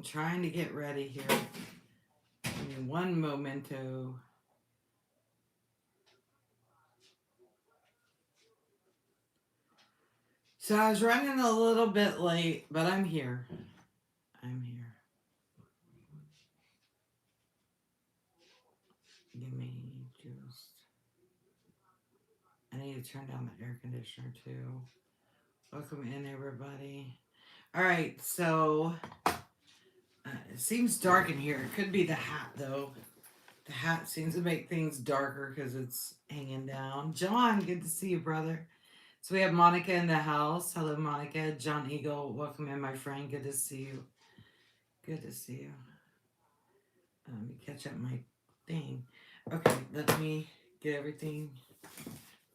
I'm trying to get ready here. Give me one momento. So I was running a little bit late, but I'm here. I'm here. Give me just. I need to turn down the air conditioner too. Welcome in, everybody. All right, so it seems dark in here. It could be the hat, though. The hat seems to make things darker because it's hanging down. John, good to see you, brother. So we have Monica in the house. Hello, Monica. John Eagle, welcome in, my friend. Good to see you. Good to see you. Let me catch up my thing. Okay, let me get everything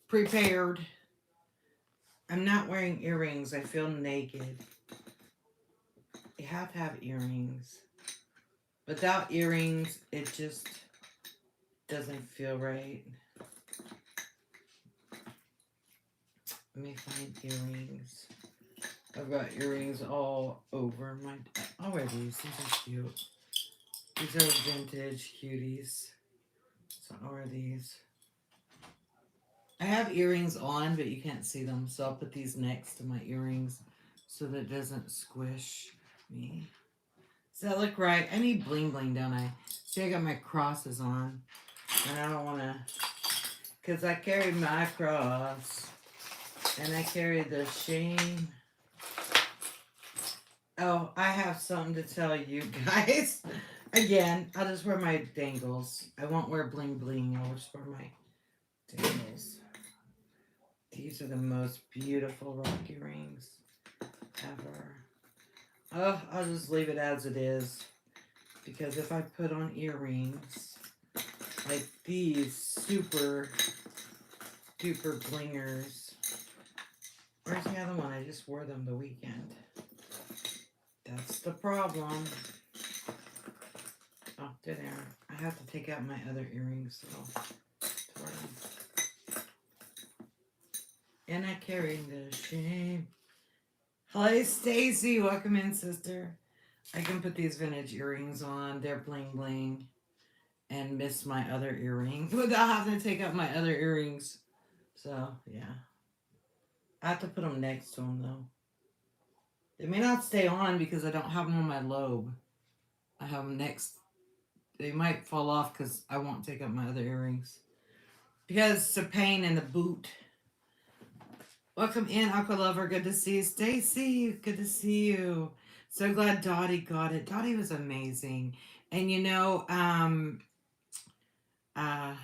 prepared. I'm not wearing earrings. I feel naked. You have to have earrings. Without earrings, it just doesn't feel right. Let me find earrings. I've got earrings all over my. I'll wear these. These are cute. These are vintage cuties. So I'll wear these. I have earrings on, but you can't see them. So I'll put these next to my earrings so that it doesn't squish me. Does that look right? I need bling bling, don't I? See, I got my crosses on. And I don't want to. Because I carry my cross. And I carry the shame. Oh, I have something to tell you guys. Again, I'll just wear my dangles. I won't wear bling bling. I'll just wear my dangles. These are the most beautiful rock earrings ever. Oh, I'll just leave it as it is. Because if I put on earrings like these super duper blingers. Where's the other one? I just wore them the weekend. That's the problem. Oh, they're there. I have to take out my other earrings though. And I carry the shame. Hello, Stacy. Welcome in, sister. I can put these vintage earrings on. They're bling bling. And miss my other earrings without having to take out my other earrings. So, yeah. I have to put them next to them, though. They may not stay on because I don't have them on my lobe. I have them next. They might fall off because I won't take out my other earrings. Because it's a pain in the boot. Welcome in, Aqua Lover. Good to see you. Stacy, good to see you. So glad Dottie got it. Dottie was amazing. And you know, uh,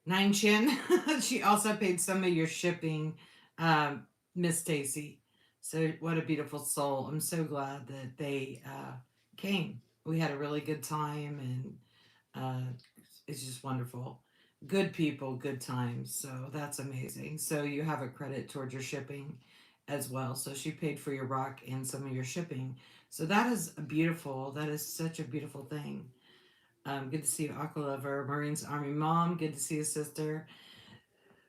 Nine Chin, she also paid some of your shipping, Miss Stacy. So what a beautiful soul. I'm so glad that they came. We had a really good time, and it's just wonderful. Good people, good times. So that's amazing. So you have a credit towards your shipping as well. So she paid for your rock and some of your shipping. So that is beautiful. That is such a beautiful thing. Good to see you, Aqua Lover, Marines Army Mom. Good to see you, sister.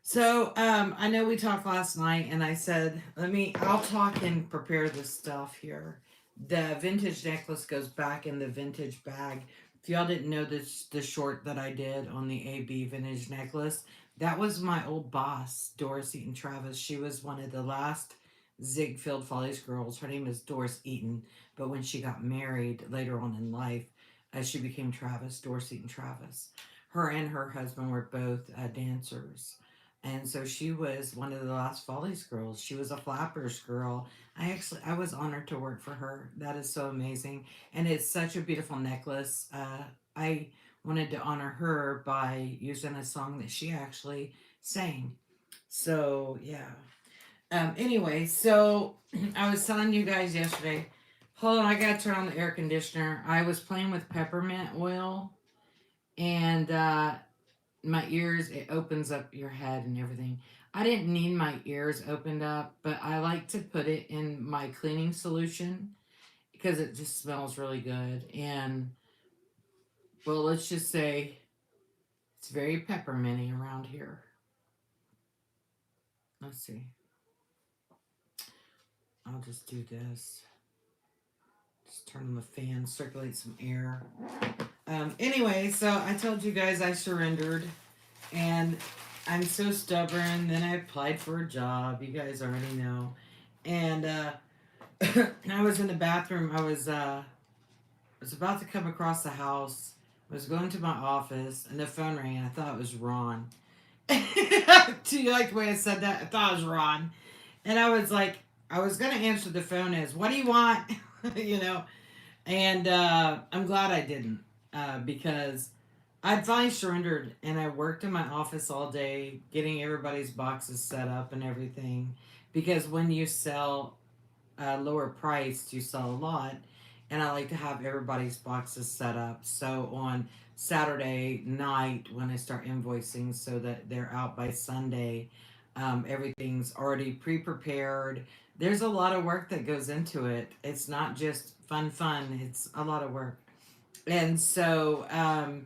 So I know we talked last night, and I said, I'll talk and prepare this stuff here. The vintage necklace goes back in the vintage bag. If y'all didn't know this, the short that I did on the AB vintage necklace, that was my old boss, Doris Eaton Travis. She was one of the last Ziegfeld Follies girls. Her name is Doris Eaton, but when she got married later on in life, she became Travis, Doris Eaton Travis. Her and her husband were both dancers, and so she was one of the last Follies girls. She was a Flappers girl. I was honored to work for her. That is so amazing, and it's such a beautiful necklace. I wanted to honor her by using a song that she actually sang. So yeah. Anyway, so I was telling you guys yesterday. Hold on, I gotta turn on the air conditioner. I was playing with peppermint oil, and my ears, it opens up your head and everything. I didn't need my ears opened up, but I like to put it in my cleaning solution because it just smells really good. And well, let's just say it's very pepperminty around here. Let's see. I'll just do this. Just turn on the fan, circulate some air. Anyway, so I told you guys I surrendered, and I'm so stubborn. Then I applied for a job. You guys already know, and I was in the bathroom. I was about to come across the house. I was going to my office, and the phone rang, and I thought it was Ron. Do you like the way I said that? I thought it was Ron. And I was like, I was going to answer the phone as, what do you want? you know? And I'm glad I didn't because I'd finally surrendered and I worked in my office all day getting everybody's boxes set up and everything. Because when you sell lower priced, you sell a lot. And I like to have everybody's boxes set up. So on Saturday night, when I start invoicing, so that they're out by Sunday, everything's already pre prepared. There's a lot of work that goes into it. It's not just fun, it's a lot of work. And so I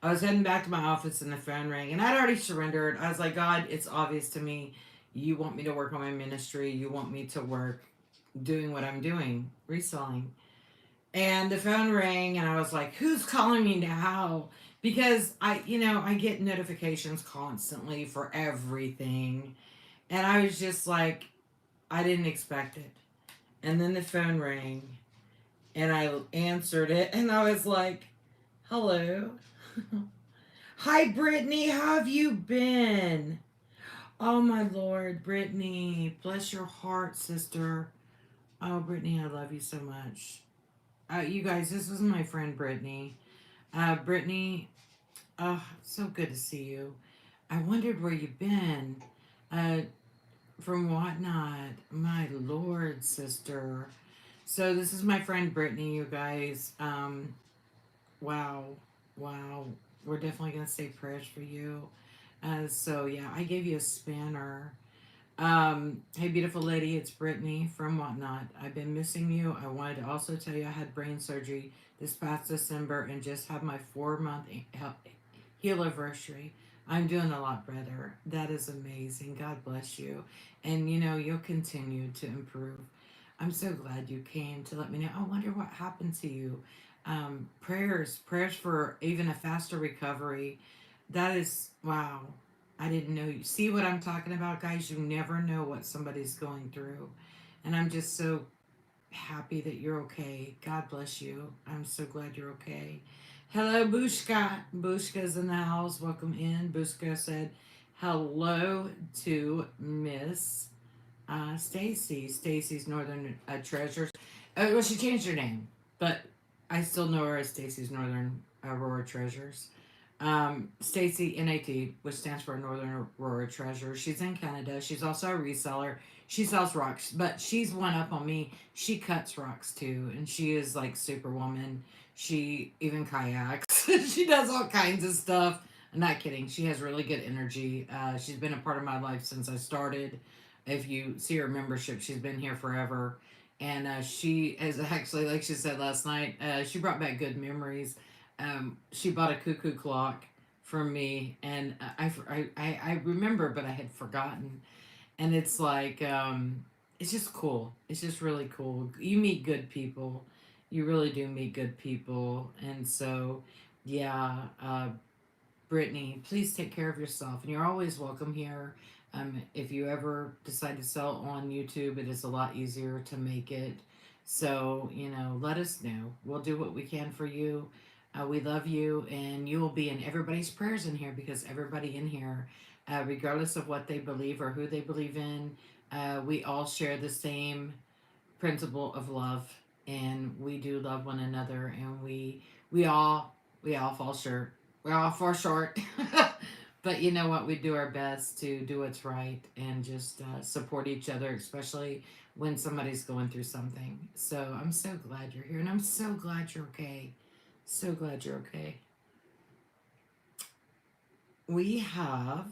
was heading back to my office and the phone rang, and I'd already surrendered. I was like, God, it's obvious to me. You want me to work on my ministry, you want me to work doing what I'm doing, reselling. And the phone rang, and I was like, who's calling me now? Because I get notifications constantly for everything. And I was just like, I didn't expect it. And then the phone rang, and I answered it, and I was like, hello. Hi, Brittany. How have you been? Oh, my Lord, Brittany. Bless your heart, sister. Oh, Brittany, I love you so much. You guys, this is my friend Brittany. Brittany, so good to see you. I wondered where you've been. Uh, from Whatnot. My Lord, sister. So this is my friend Brittany, you guys. Wow. Wow. We're definitely going to say prayers for you. So yeah, I gave you a spanner. Hey, beautiful lady, it's Brittany from Whatnot. I've been missing you. I wanted to also tell you I had brain surgery this past December and just had my 4 month heal anniversary. I'm doing a lot better. That is amazing. God bless you. And you'll continue to improve. I'm so glad you came to let me know. I wonder what happened to you. Prayers for even a faster recovery. That is, wow. I didn't know you. See what I'm talking about, guys? You never know what somebody's going through. And I'm just so happy that you're okay. God bless you. I'm so glad you're okay. Hello, Bushka. Bushka's in the house. Welcome in. Bushka said hello to Miss Stacy. Stacy's Northern Treasures. Well, she changed her name, but I still know her as Stacy's Northern Aurora Treasures. Stacy NAT, which stands for Northern Aurora Treasure. She's in Canada. She's also a reseller. She sells rocks, but she's one up on me. She cuts rocks too, and she is like Superwoman. She even kayaks. She does all kinds of stuff. I'm not kidding. She has really good energy. She's been a part of my life since I started. If you see her membership, she's been here forever. And she is actually, like she said last night, she brought back good memories. She bought a cuckoo clock for me, and I remember, but I had forgotten. And it's like, it's just cool. It's just really cool. You meet good people. You really do meet good people. And so, yeah, Brittany, please take care of yourself. And you're always welcome here. If you ever decide to sell on YouTube, it is a lot easier to make it. So, let us know. We'll do what we can for you. We love you, and you will be in everybody's prayers in here because everybody in here, regardless of what they believe or who they believe in, we all share the same principle of love, and we do love one another, and we all fall short. We all fall short. But you know what? We do our best to do what's right and just support each other, especially when somebody's going through something. So I'm so glad you're here, and I'm so glad you're okay. So glad you're okay. We have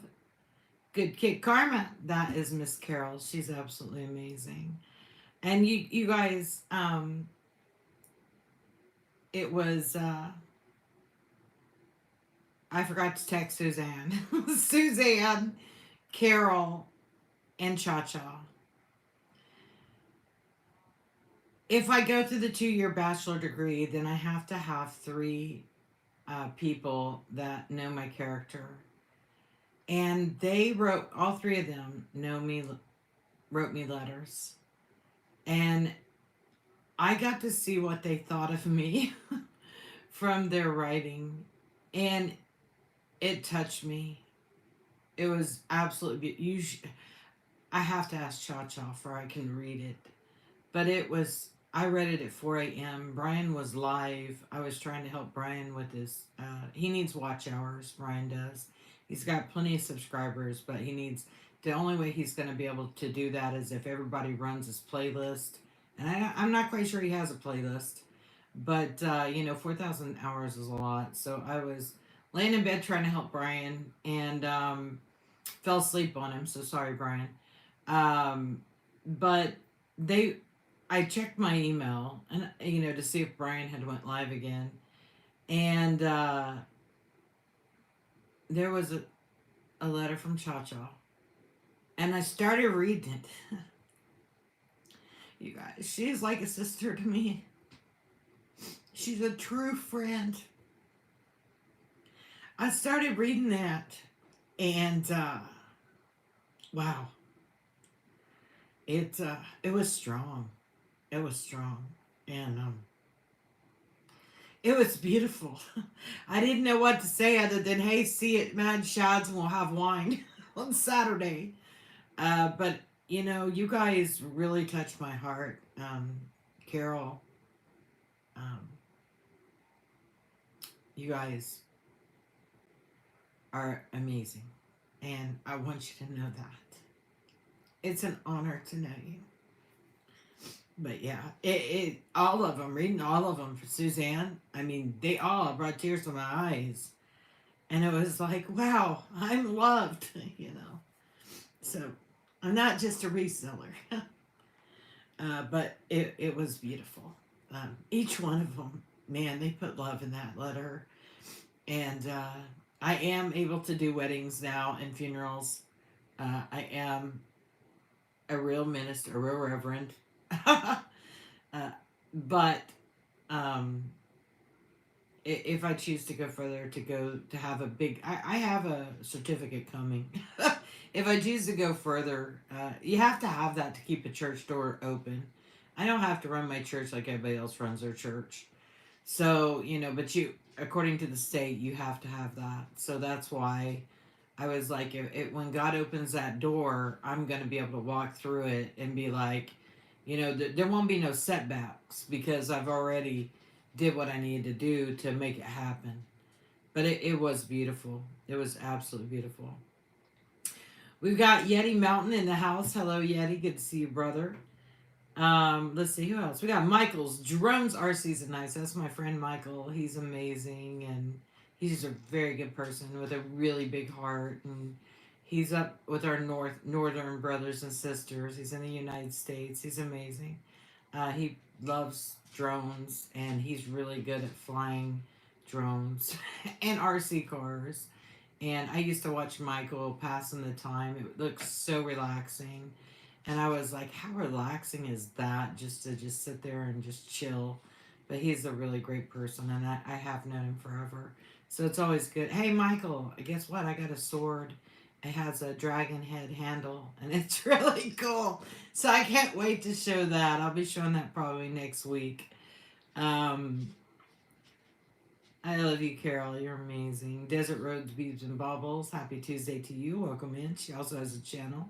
Good Kid Karma. That is Miss Carol. She's absolutely amazing. And you guys, it was I forgot to text Suzanne. Suzanne, Carol, and Cha Cha. if I go through the 2-year bachelor degree, then I have to have three people that know my character. And they wrote, all three of them know me, wrote me letters. And I got to see what they thought of me from their writing. And it touched me. It was absolutely I have to ask Cha Cha for I can read it. But it was, I read it at 4 a.m. Brian was live. I was trying to help Brian with his, he needs watch hours, Brian does. He's got plenty of subscribers, but he needs, the only way he's going to be able to do that is if everybody runs his playlist. And I'm not quite sure he has a playlist, but, 4,000 hours is a lot. So I was laying in bed trying to help Brian and fell asleep on him. So sorry, Brian. Um, but they I checked my email and to see if Brian had went live again, and there was a letter from Cha Cha, and I started reading it. You guys, she's like a sister to me. She's a true friend. I started reading that, and wow, it was strong. It was strong, and it was beautiful. I didn't know what to say other than, hey, see it, Mad Shads, and we'll have wine on Saturday. But, you guys really touched my heart. Carol, um, you guys are amazing. And I want you to know that. It's an honor to know you. But yeah, all of them, reading all of them for Suzanne, I mean, they all brought tears to my eyes. And it was like, wow, I'm loved, So I'm not just a reseller, but it was beautiful. Each one of them, man, they put love in that letter. And I am able to do weddings now and funerals. I am a real minister, a real reverend. But um, if I choose to go further, to have a big, I have a certificate coming. If I choose to go further, you have to have that to keep a church door open. I don't have to run my church like everybody else runs their church. So, but according to the state, you have to have that. So that's why I was like, when God opens that door, I'm going to be able to walk through it and be like, there won't be no setbacks because I've already did what I needed to do to make it happen. But it was beautiful. It was absolutely beautiful. We've got Yeti Mountain in the house. Hello, Yeti. Good to see you, brother. Let's see who else. We got Michael's Drones RC's a nice. That's my friend Michael. He's amazing and he's just a very good person with a really big heart, and he's up with our northern brothers and sisters. He's in the United States. He's amazing. He loves drones and he's really good at flying drones and RC cars. And I used to watch Michael passing the time. It looks so relaxing. And I was like, how relaxing is that just to just sit there and just chill? But he's a really great person, and I have known him forever. So it's always good. Hey, Michael, guess what? I got a sword. It has a dragon head handle, and it's really cool. So I can't wait to show that. I'll be showing that probably next week. Um, I love you, Carol. You're amazing. Desert Roads, Beads, and Baubles. Happy Tuesday to you. Welcome in. She also has a channel.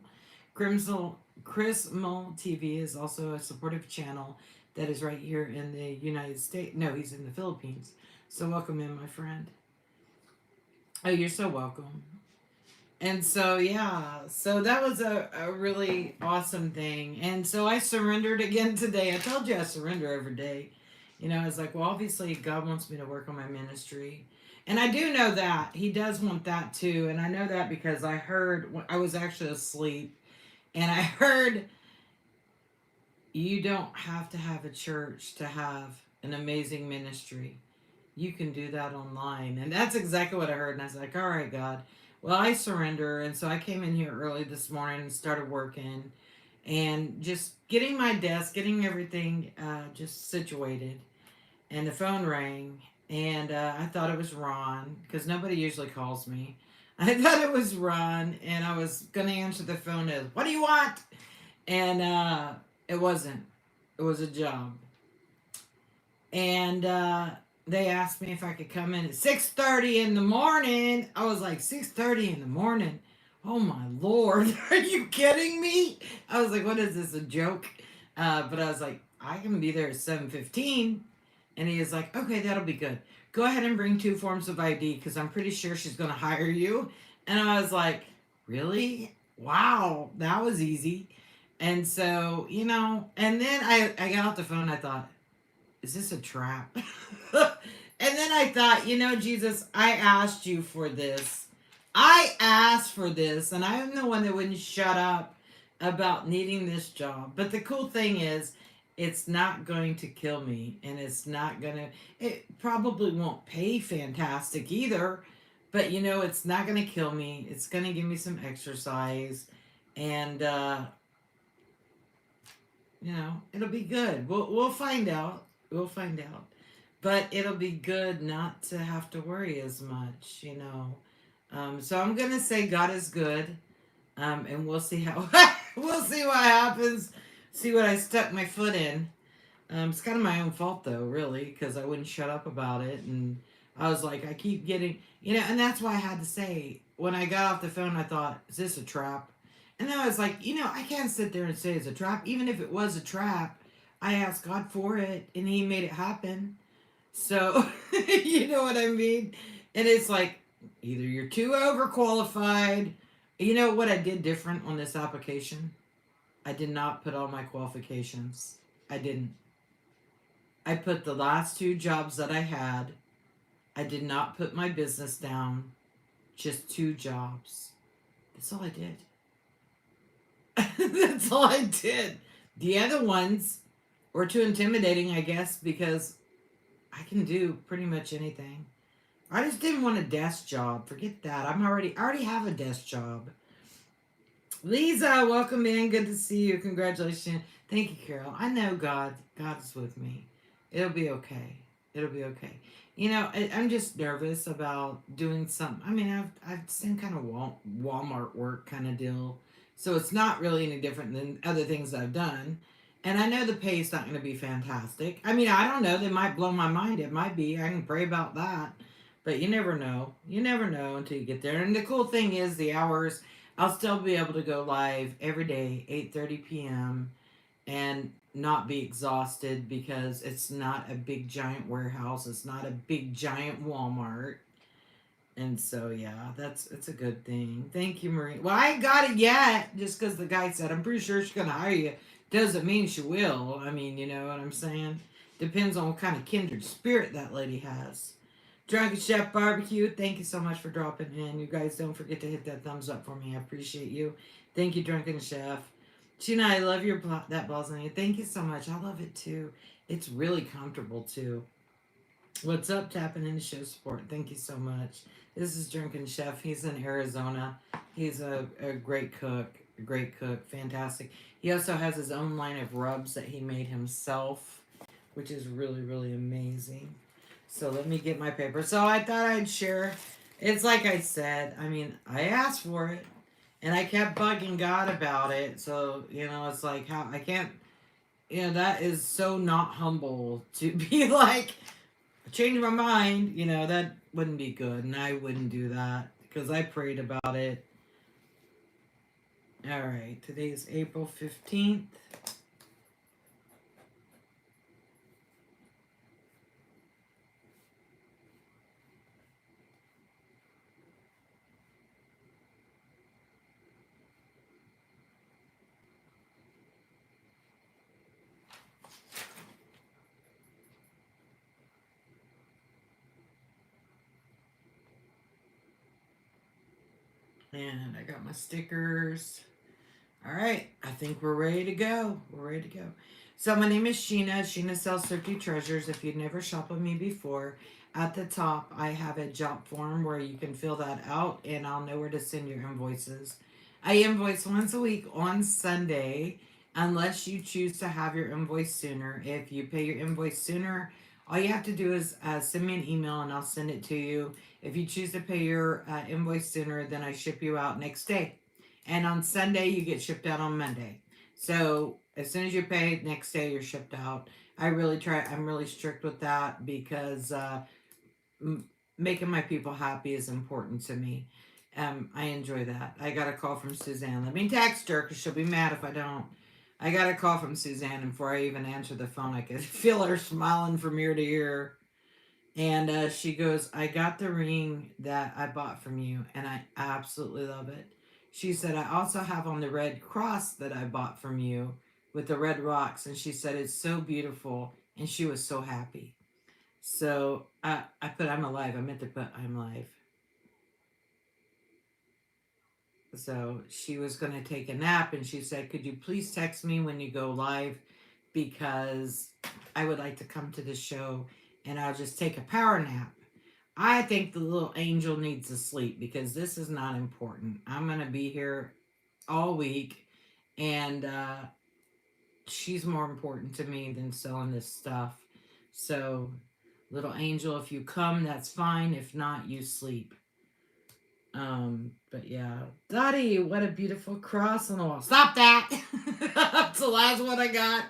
Chris Mull TV is also a supportive channel that is right here in the United States. No, he's in the Philippines. So welcome in, my friend. Oh, you're so welcome. And so, yeah, so that was a really awesome thing. And so I surrendered again today. I told you I surrender every day. I was like, well, obviously, God wants me to work on my ministry. And I do know that. He does want that too. And I know that because I heard, I was actually asleep, and I heard you don't have to have a church to have an amazing ministry. You can do that online. And that's exactly what I heard. And I was like, all right, God. Well, I surrender. And so I came in here early this morning and started working. and just getting my desk, getting everything just situated. And the phone rang, and I thought it was Ron because nobody usually calls me. I thought it was Ron, and I was going to answer the phone as, "What do you want?" And it wasn't. It was a job. And they asked me if I could come in at 6:30 in the morning. I was like, 6:30 in the morning? Oh my lord, are you kidding me? I was like, what is this, a joke? But I was like, I can be there at 7:15. And he was like, okay, that'll be good. Go ahead and bring two forms of ID because I'm pretty sure she's going to hire you. And I was like, really? Wow, that was easy. And so, and then I got off the phone. I thought, is this a trap? And then I thought, Jesus, I asked you for this. I asked for this, and I am the one that wouldn't shut up about needing this job. But the cool thing is, it's not going to kill me, and it probably won't pay fantastic either. But it's not going to kill me. It's going to give me some exercise, and it'll be good. We'll find out. We'll find out. But it'll be good not to. Have to worry as much. So I'm gonna say God is good, and we'll see how we'll see what happens. See what I stuck my foot in. It's kind of my own fault though, really, because I wouldn't shut up about it, and I was like, I keep getting. And that's why I had to say when I got off the phone, I thought, is this a trap? And then I was like, I can't sit there and say it's a trap. Even if it was a trap, I asked God for it and He made it happen. So, you know what I mean? And it's like, either you're too overqualified. You know what I did different on this application? I did not put all my qualifications. I didn't. I put the last two jobs that I had. I did not put my business down. Just two jobs. That's all I did. That's all I did. The other ones were too intimidating, I guess, because I can do pretty much anything. I just didn't want a desk job. Forget that. I already have a desk job. Lisa, welcome in. Good to see you. Congratulations. Thank you, Carol. I know God is with me. It'll be okay. It'll be okay. I'm just nervous about doing something. I mean, I've seen kind of Walmart work kind of deal, so it's not really any different than other things I've done. And I know the pay is not going to be fantastic. I mean, I don't know. They might blow my mind. It might be. I can pray about that. But you never know. You never know until you get there. And the cool thing is the hours. I'll still be able to go live every day, 8:30 p.m. and not be exhausted because it's not a big giant warehouse. It's not a big giant Walmart. And so yeah, it's a good thing. Thank you, Marie. Well, I ain't got it yet, just because the guy said I'm pretty sure she's gonna hire you. Doesn't mean she will. I mean, you know what I'm saying? Depends on what kind of kindred spirit that lady has. Drunken Chef Barbecue, thank you so much for dropping in. You guys don't forget to hit that thumbs up for me. I appreciate you. Thank you, Drunken Chef. Gina, I love that lasagna. Thank you so much. I love it too. It's really comfortable too. What's up, tapping into show support? Thank you so much. This is Drunken Chef. He's in Arizona. He's a great cook. A great cook. Fantastic. He also has his own line of rubs that he made himself, which is really, really amazing. So let me get my paper. So I thought I'd share. It's like I said. I mean, I asked for it, and I kept bugging God about it. So it's like how I can't. That is so not humble to be like, change my mind. That wouldn't be good, and I wouldn't do that because I prayed about it. All right, today is April 15th. And I got my stickers. All right, I think we're ready to go. We're ready to go. So my name is Sheena. Sheena sells Thrifty Treasures. If you've never shopped with me before, at the top I have a job form where you can fill that out, and I'll know where to send your invoices. I invoice once a week on Sunday, unless you choose to have your invoice sooner. If you pay your invoice sooner, all you have to do is send me an email and I'll send it to you. If you choose to pay your invoice sooner, then I ship you out next day. And on Sunday, you get shipped out on Monday. So as soon as you pay, next day you're shipped out. I'm really strict with that because m- making my people happy is important to me. I enjoy that. I got a call from Suzanne. Let me text her because she'll be mad if I don't. I got a call from Suzanne, and before I even answered the phone, I could feel her smiling from ear to ear. And she goes, I got the ring that I bought from you, and I absolutely love it. She said, I also have on the red cross that I bought from you with the red rocks. And she said, it's so beautiful. And she was so happy. So I put I'm alive. I meant to put I'm live. So she was going to take a nap and she said, could you please text me when you go live? Because I would like to come to the show and I'll just take a power nap. I think the little angel needs to sleep because this is not important. I'm going to be here all week and she's more important to me than selling this stuff. So, little angel, if you come, that's fine. If not, you sleep. But yeah. Dottie, what a beautiful cross on the wall. Stop that! That's the last one I got.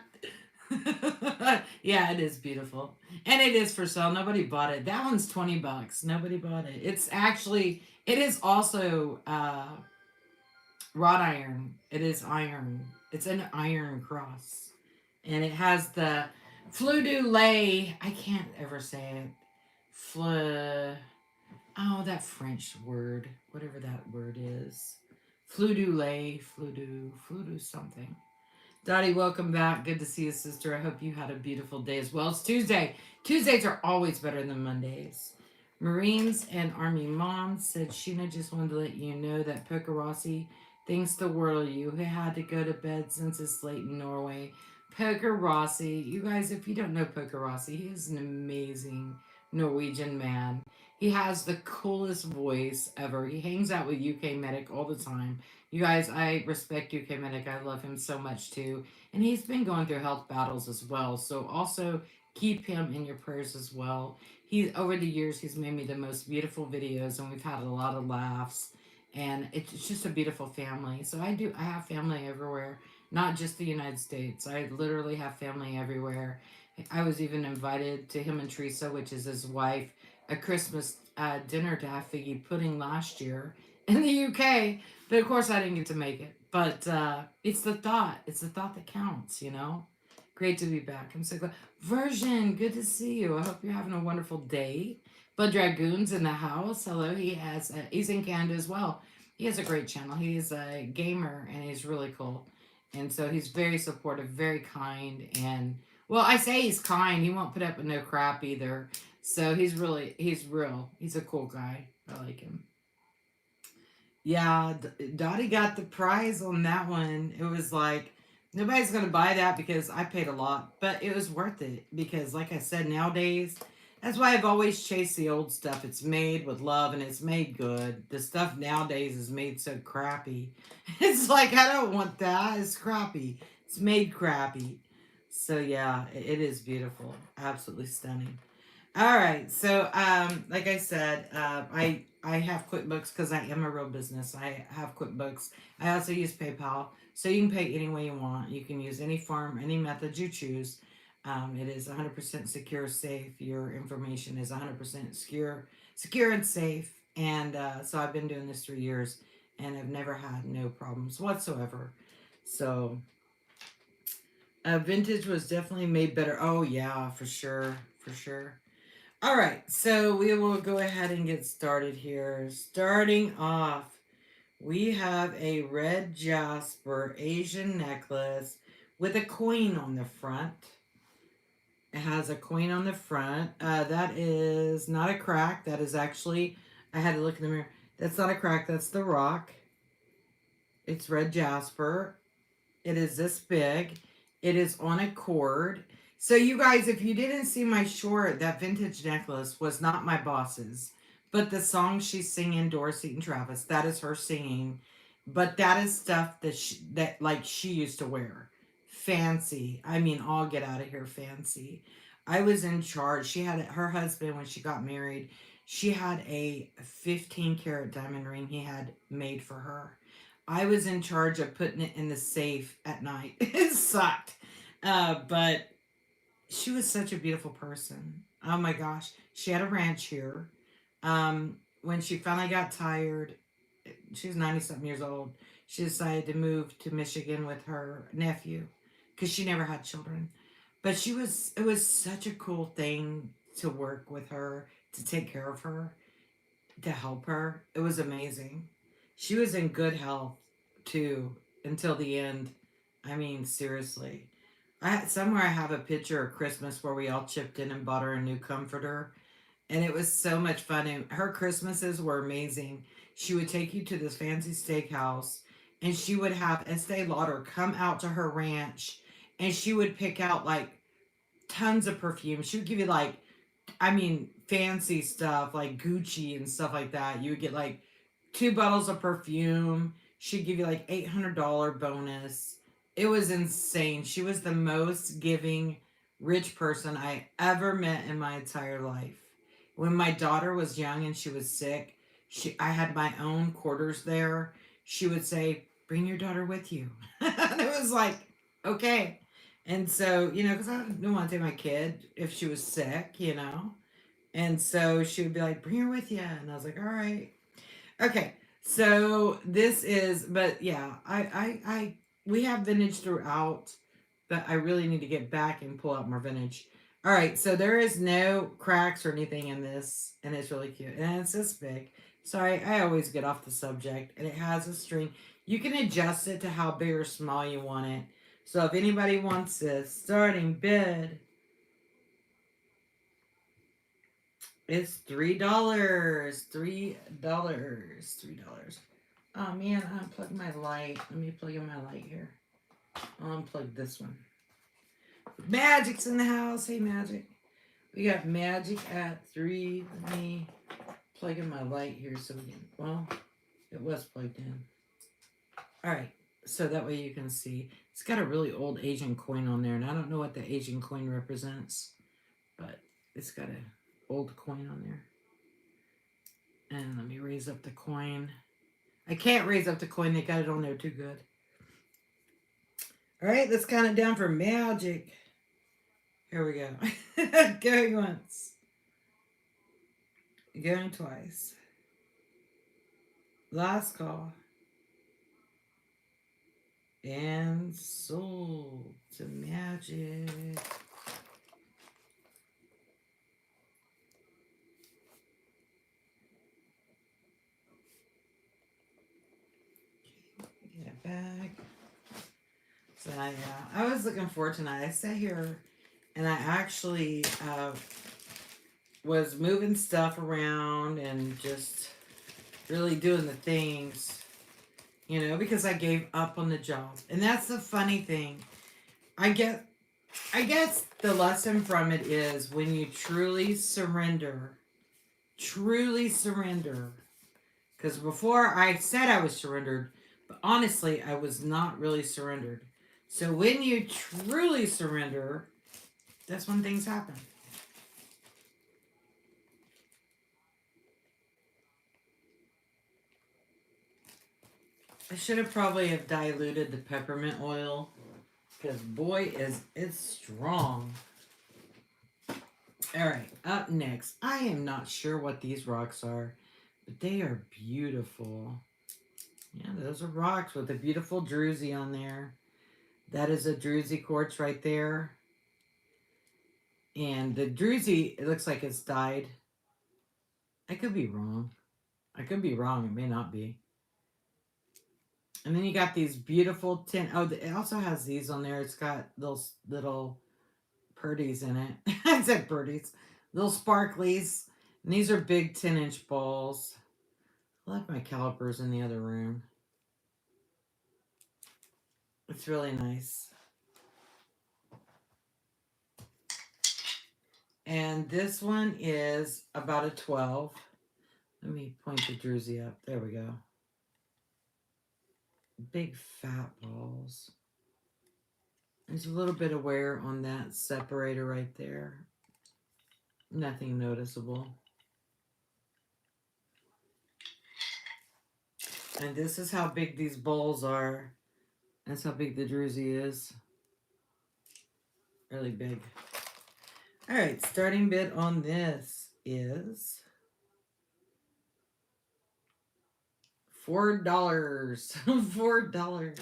Yeah, it is beautiful. And it is for sale. Nobody bought it. That one's $20. Nobody bought it. It is also wrought iron. It is iron. It's an iron cross. And it has the fleur de lait. I can't ever say it. Fleur. Oh, that French word, whatever that word is. Flou du something. Dottie, welcome back. Good to see you, sister. I hope you had a beautiful day as well. It's Tuesday. Tuesdays are always better than Mondays. Marines and Army Mom said, Sheena just wanted to let you know that Poker Rossi thinks the world of you. He had to go to bed since it's late in Norway. Poker Rossi, you guys, if you don't know Poker Rossi, he is an amazing Norwegian man. He has the coolest voice ever. He hangs out with UK Medic all the time. You guys, I respect UK Medic. I love him so much too. And he's been going through health battles as well. So also keep him in your prayers as well. He over the years he's made me the most beautiful videos and we've had a lot of laughs and it's just a beautiful family. So I have family everywhere, not just the United States. I literally have family everywhere. I was even invited to him and Teresa, which is his wife, a Christmas dinner to have figgy pudding last year in the UK. But of course, I didn't get to make it. But it's the thought. It's the thought that counts, you know? Great to be back. I'm so glad. Version, good to see you. I hope you're having a wonderful day. Bud Dragoon's in the house. Hello. He's in Canada as well. He has a great channel. He's a gamer and he's really cool. And so he's very supportive, very kind. And, well, I say he's kind. He won't put up with no crap either. So he's real. He's a cool guy. I like him. Yeah, Dottie got the prize on that one. It was like nobody's gonna buy that because I paid a lot, but it was worth it because, like I said, nowadays that's why I've always chased the old stuff. It's made with love and it's made good. The stuff nowadays is made so crappy. It's like I don't want that. It's crappy. It's made crappy. So yeah, it is beautiful. Absolutely stunning. All right. So, like I said, I have QuickBooks because I am a real business. I have QuickBooks. I also use PayPal, so you can pay any way you want. You can use any form, any method you choose. It is 100% secure, safe. Your information is 100% secure and safe. And so I've been doing this 3 years, and I've never had no problems whatsoever. So, vintage was definitely made better. Oh yeah, for sure, for sure. All right, so we will go ahead and get started here. Starting off, we have a red jasper Asian necklace with a coin on the front. It has a coin on the front. That is not a crack. That is actually, I had to look in the mirror. That's not a crack. That's the rock. It's red jasper. It is this big. It is on a cord. So you guys, if you didn't see my short, that vintage necklace was not my boss's. But the song she's singing, Dorsey and Travis, that is her singing. But that is stuff that like she used to wear. fancy. I mean, all get out of here fancy. I was in charge. She had her husband when she got married. She had a 15 karat diamond ring he had made for her. I was in charge of putting it in the safe at night. It sucked. But she was such a beautiful person. Oh my gosh. She had a ranch here. When she finally got tired, she was 90 something years old. She decided to move to Michigan with her nephew because she never had children. But it was such a cool thing to work with her, to take care of her, to help her. It was amazing. She was in good health too until the end. I mean, seriously. Somewhere I have a picture of Christmas where we all chipped in and bought her a new comforter, and it was so much fun. And her Christmases were amazing. She would take you to this fancy steakhouse, and she would have Estee Lauder come out to her ranch, and she would pick out like tons of perfume. She would give you like, I mean, fancy stuff like Gucci and stuff like that. You would get like 2 bottles of perfume. She'd give you like $800 bonus. It was insane. She was the most giving rich person I ever met in my entire life. When my daughter was young and she was sick, I had my own quarters there. She would say, "Bring your daughter with you." And it was like, okay. And so, because I didn't want to take my kid if she was sick. And so she would be like, "Bring her with you." And I was like, "All right." Okay. So this is, but yeah, we have vintage throughout, but I really need to get back and pull out more vintage. All right. So there is no cracks or anything in this, and it's really cute. And it's this big. Sorry, I always get off the subject. And it has a string. You can adjust it to how big or small you want it. So if anybody wants this starting bid, it's $3. $3. Oh man, I unplugged my light. Let me plug in my light here. I'll unplug this one. Magic's in the house. Hey, Magic. We got Magic at 3. Let me plug in my light here so we can. Well, it was plugged in. All right. So that way you can see. It's got a really old Asian coin on there, and I don't know what the Asian coin represents, but it's got an old coin on there. And let me raise up the coin. I can't raise up the coin. They got it on there too good. All right, let's count it down for Magic. Here we go. Going once. Going twice. Last call. And sold to Magic. Get it back. So I was looking forward tonight. I sat here and I actually was moving stuff around and just really doing the things, because I gave up on the job. And that's the funny thing. I guess the lesson from it is when you truly surrender, because before I said I was surrendered, but honestly, I was not really surrendered. So when you truly surrender, that's when things happen. I should have probably have diluted the peppermint oil, because boy is it strong. All right, up next. I am not sure what these rocks are, but they are beautiful. Yeah, those are rocks with a beautiful druzy on there. That is a druzy quartz right there. And the druzy, it looks like it's dyed. I could be wrong. It may not be. And then you got these beautiful tin. Oh, it also has these on there. It's got those little purdies in it. I said purdies. Little sparklies. And these are big 10-inch balls. I left my calipers in the other room. It's really nice. And this one is about a 12. Let me point the druzy up. There we go. Big fat balls. There's a little bit of wear on that separator right there. Nothing noticeable. And this is how big these bowls are. That's how big the druzy is. Really big. All right, starting bid on this is $4. $4.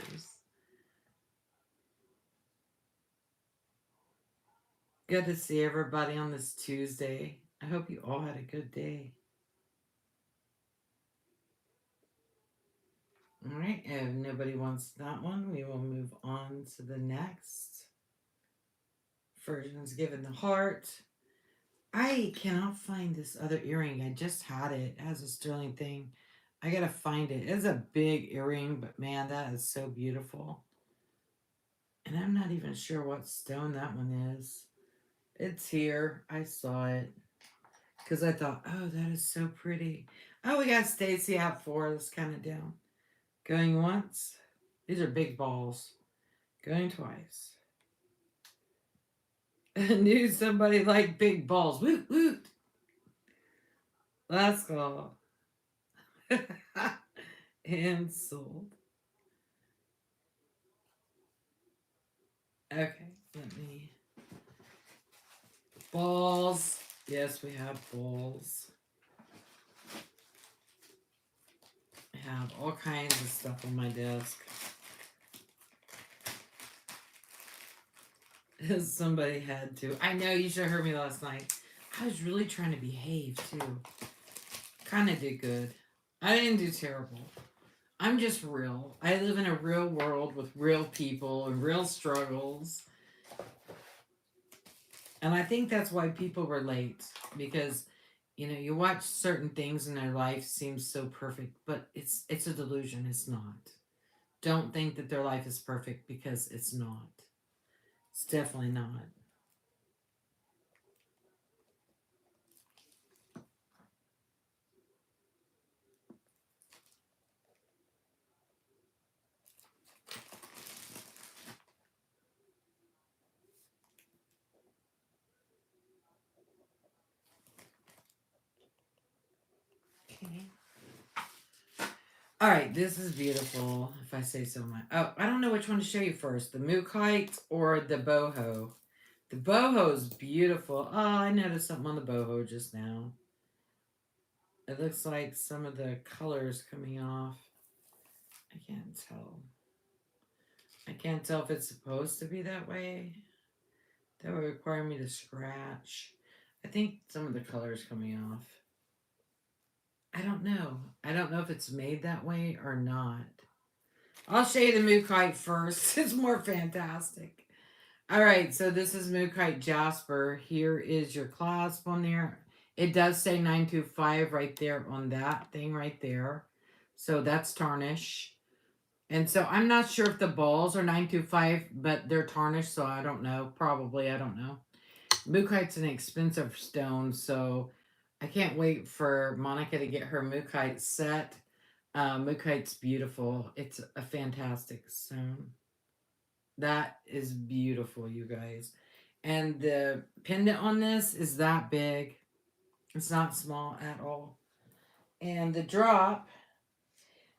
Good to see everybody on this Tuesday. I hope you all had a good day. All right, if nobody wants that one, we will move on to the next. Version's given the heart. I cannot find this other earring. I just had it. It has a sterling thing. I gotta find it. It's a big earring, but man, that is so beautiful. And I'm not even sure what stone that one is. It's here. I saw it. Because I thought, oh, that is so pretty. Oh, we got Stacy at 4. Let's count it down. Going once. These are big balls. Going twice. I knew somebody liked big balls. Woot, woot. Last call. And sold. Okay, let me. Balls. Yes, we have balls. I have all kinds of stuff on my desk. Somebody had to. I know, you should have heard me last night. I was really trying to behave too. Kind of did good. I didn't do terrible. I'm just real. I live in a real world with real people and real struggles. And I think that's why people relate, because you watch certain things in their life seems so perfect, but it's a delusion. It's not. Don't think that their life is perfect, because it's not. It's definitely not. Okay. All right, this is beautiful, if I say so much. Oh, I don't know which one to show you first, the Mookaite or the boho. The boho is beautiful. Oh, I noticed something on the boho just now. It looks like some of the colors coming off. I can't tell. I can't tell if it's supposed to be that way. That would require me to scratch. I think some of the colors coming off. I don't know. I don't know if it's made that way or not. I'll show you the Mookaite first. It's more fantastic. All right, so this is Mookaite Jasper. Here is your clasp on there. It does say 925 right there on that thing right there. So that's tarnish. And so I'm not sure if the balls are 925, but they're tarnished, so I don't know. Probably, I don't know. Mookaite's an expensive stone, so I can't wait for Monica to get her Mookaite set. Mookaite's beautiful. It's a fantastic stone. That is beautiful, you guys. And the pendant on this is that big. It's not small at all. And the drop,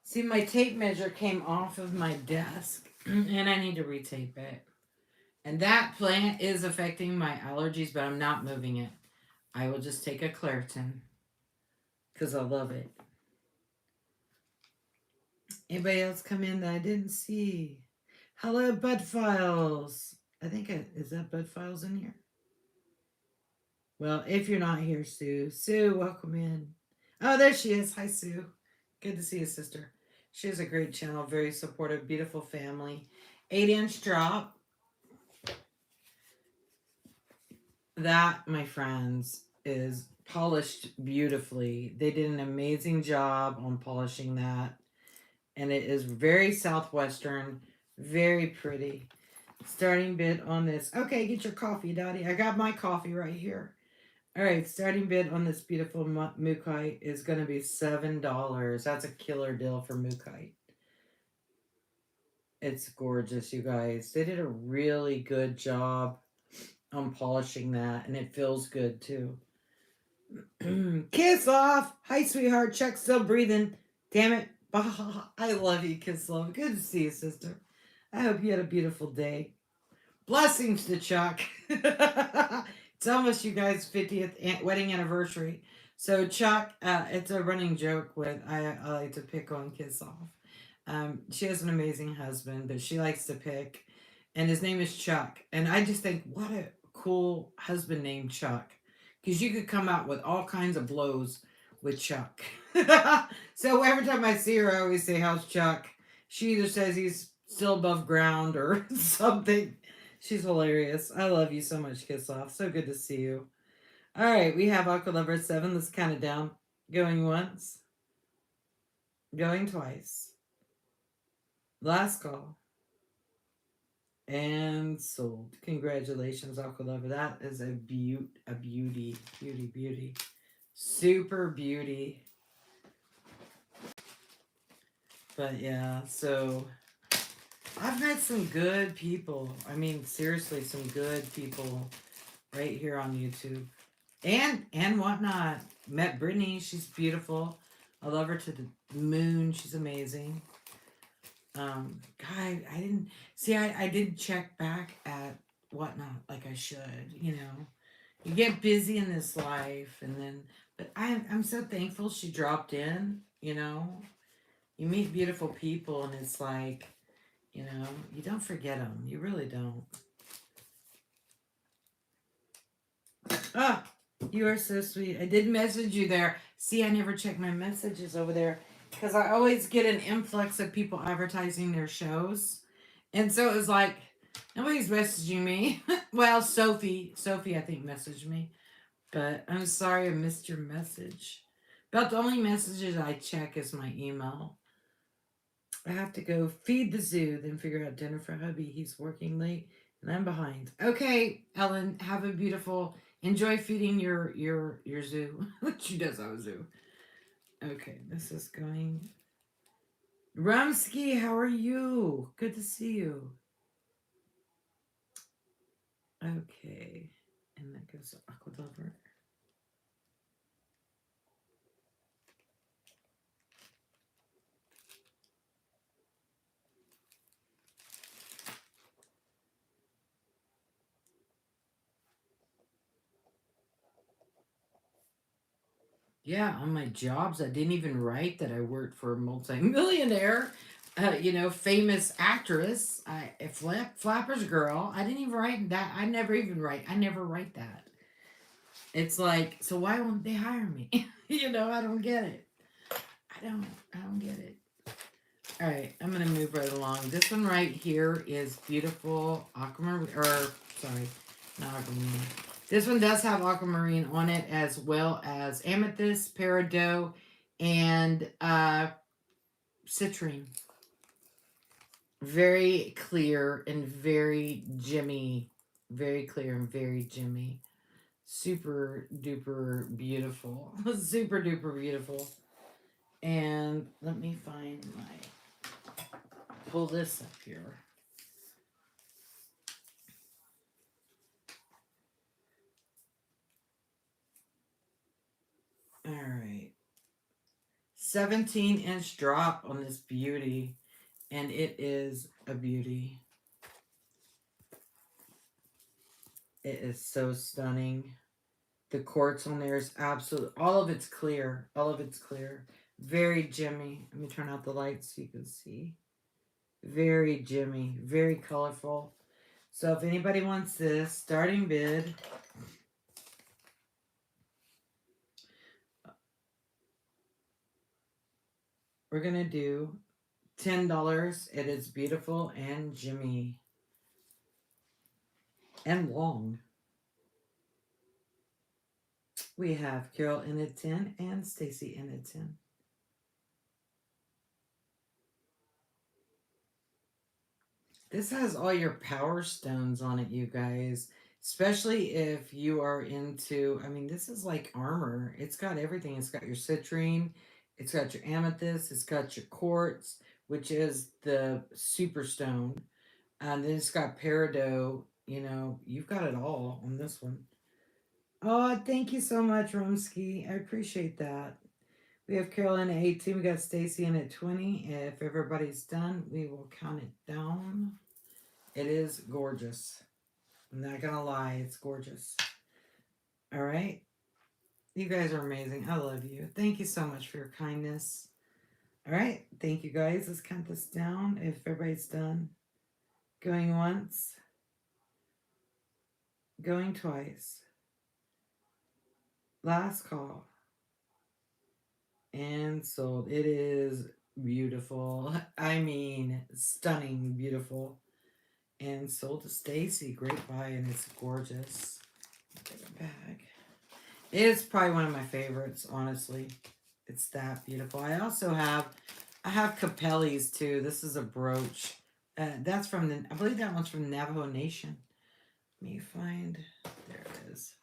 see, my tape measure came off of my desk, and I need to retape it. And that plant is affecting my allergies, but I'm not moving it. I will just take a Claritin because I love it. Anybody else come in that I didn't see? Hello, Bud Files. Is that Bud Files in here? Well, if you're not here, Sue, welcome in. Oh, there she is. Hi, Sue. Good to see you, sister. She has a great channel, very supportive, beautiful family. 8-inch drop. That, my friends, is polished beautifully. They did an amazing job on polishing that. And it is very southwestern, very pretty. Starting bid on this. Okay, get your coffee, Dottie. I got my coffee right here. All right, starting bid on this beautiful Mookaite is going to be $7. That's a killer deal for Mookaite. It's gorgeous, you guys. They did a really good job on polishing that, and it feels good too. Kiss off! Hi, sweetheart. Chuck's still breathing. Damn it. I love you, Kiss Love. Good to see you, sister. I hope you had a beautiful day. Blessings to Chuck. It's almost you guys' 50th wedding anniversary. So, Chuck, it's a running joke with I like to pick on Kiss Off. She has an amazing husband, but she likes to pick, and his name is Chuck. And I just think, what a cool husband named Chuck, because you could come out with all kinds of blows with Chuck. So every time I see her, I always say, "How's Chuck?" She either says he's still above ground or something. She's hilarious. I love you so much, Kiss Off. So good to see you. All right, we have Aqua Lover 7. Let's count it down. Going once, going twice. Last call. And sold. Congratulations, Aqua Lover. That is a beauty. Beauty. Super beauty. But yeah, so I've met some good people. I mean, seriously, some good people right here on YouTube. And whatnot. Met Brittany. She's beautiful. I love her to the moon. She's amazing. God, I didn't see. I did check back at whatnot like I should. You know, you get busy in this life, and then. But I'm so thankful she dropped in. You know, you meet beautiful people, and it's like, you know, you don't forget them. You really don't. Ah, you are so sweet. I did message you there. See, I never check my messages over there because I always get an influx of people advertising their shows. And so it was like, nobody's messaging me. Well, Sophie, I think, messaged me. But I'm sorry I missed your message. About the only messages I check is my email. I have to go feed the zoo, then figure out dinner for hubby. He's working late and I'm behind. Okay, Ellen, have a beautiful enjoy feeding your zoo. She does have a zoo. Okay, this is going. Rumsky, how are you? Good to see you. Okay. And that goes to Aqua Lover. Yeah, on my jobs, I didn't even write that I worked for a multi-millionaire, famous actress. Flapper's girl. I didn't even write that. I never even write. I never write that. It's like, so why won't they hire me? I don't get it. I don't get it. All right, I'm gonna move right along. This one right here is beautiful aquamarine, or sorry, not aquamarine. This one does have aquamarine on it as well as amethyst, peridot, and citrine. Very clear and very Jimmy. Very clear and very Jimmy. Super duper beautiful. Super duper beautiful. And let me find pull this up here. All right. 17-inch drop on this beauty, and it is a beauty. It is so stunning. The quartz on there is absolute. All of it's clear. All of it's clear. Very Jimmy. Let me turn out the lights so you can see. Very Jimmy. Very colorful. So if anybody wants this, starting bid. We're going to do $10. It is beautiful and Jimmy. And long. We have Carol in a 10 and Stacy in a 10. This has all your power stones on it, you guys. Especially if you are into, I mean, this is like armor. It's got everything. It's got your citrine. It's got your amethyst. It's got your quartz which is the super stone. And then it's got peridot. You know, you've got it all on this one. Oh, thank you so much, Rumsky. I appreciate that. We have Carolyn at 18. We got Stacy in at 20. If everybody's done, we will count it down. It is gorgeous. I'm not going to lie, it's gorgeous. All right. You guys are amazing. I love you. Thank you so much for your kindness. All right. Thank you guys. Let's count this down if everybody's done. Going once, going twice. Last call. And sold. It is beautiful. I mean, stunning, beautiful. And sold to Stacy. Great buy, and it's gorgeous. Take it back. It's probably one of my favorites, honestly. It's that beautiful. I have Capelli's too. This is a brooch. That's from I believe that one's from Navajo Nation. Let me find, there it is.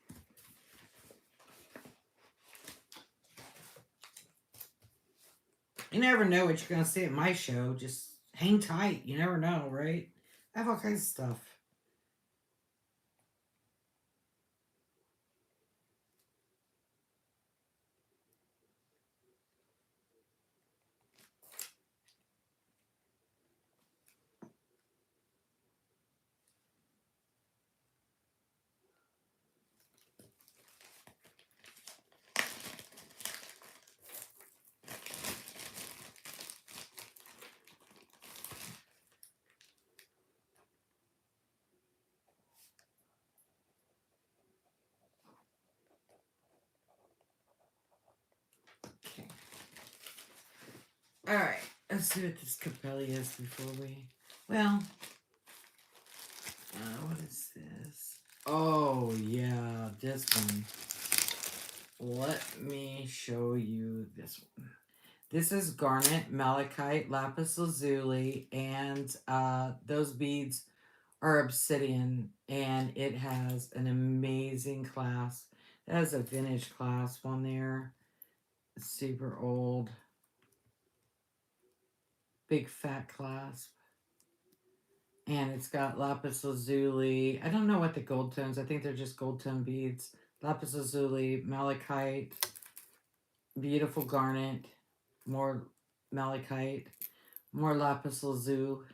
You never know what you're going to see at my show. Just hang tight. You never know, right? I have all kinds of stuff. Okay. All right. Let's see what this Capelli is before we. Well, what is this? Oh, yeah, this one. Let me show you this one. This is garnet, malachite, lapis lazuli, and those beads are obsidian, and it has an amazing clasp. It has a vintage clasp on there. It's super old. Big fat clasp. And it's got lapis lazuli. I don't know what the gold tones. I think they're just gold tone beads. Lapis lazuli, malachite, beautiful garnet, more malachite, more lapis lazuli,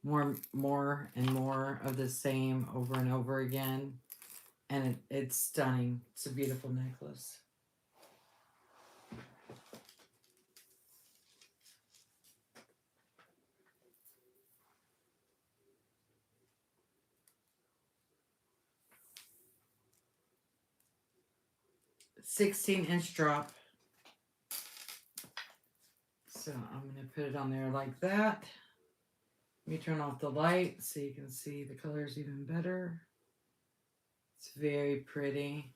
more and more of the same over and over again. And it's stunning. It's a beautiful necklace. $16-inch drop. So I'm going to put it on there like that. Let me turn off the light so you can see the colors even better. It's very pretty.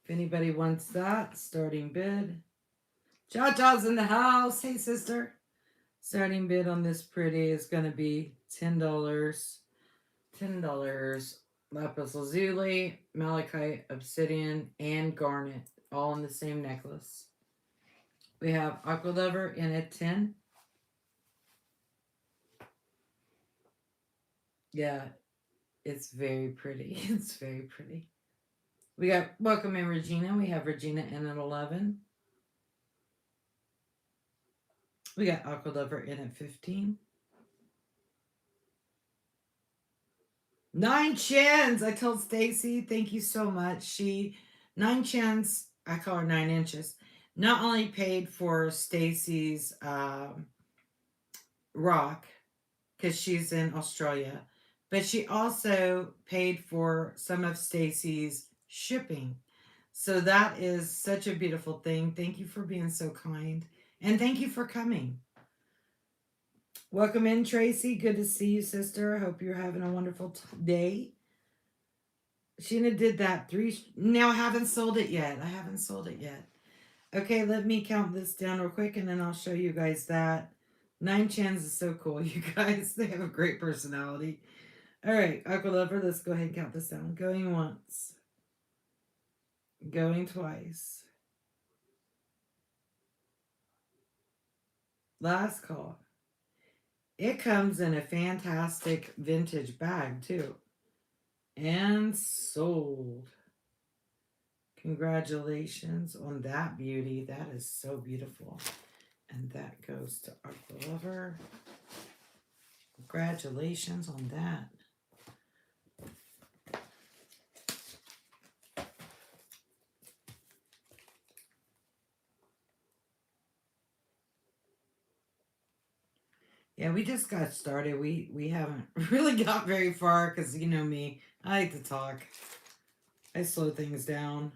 If anybody wants that, starting bid. Jaja's in the house. Hey, sister. Starting bid on this pretty is going to be $10. $10. Lapis lazuli, malachite, obsidian, and garnet, all in the same necklace. We have aqua lover in at 10. Yeah, it's very pretty. It's very pretty. We got welcome in Regina. We have Regina in at 11. We got aqua lover in at 15. 9 chins. I told Stacy, thank you so much. 9 chins, I call her 9 inches, not only paid for Stacy's rock because she's in Australia, but she also paid for some of Stacy's shipping. So that is such a beautiful thing. Thank you for being so kind. And thank you for coming. Welcome in, Tracy. Good to see you, sister. I hope you're having a wonderful day. Sheena did that 3. Now I haven't sold it yet. I haven't sold it yet. Okay, let me count this down real quick and then I'll show you guys that. 9 chins is so cool, you guys. They have a great personality. All right, Aqua Lover, let's go ahead and count this down. Going once. Going twice. Last call. It comes in a fantastic vintage bag too. And sold. Congratulations on that beauty. That is so beautiful. And that goes to Aqua Lover. Congratulations on that. Yeah, we just got started. We haven't really got very far because you know me. I like to talk. I slow things down.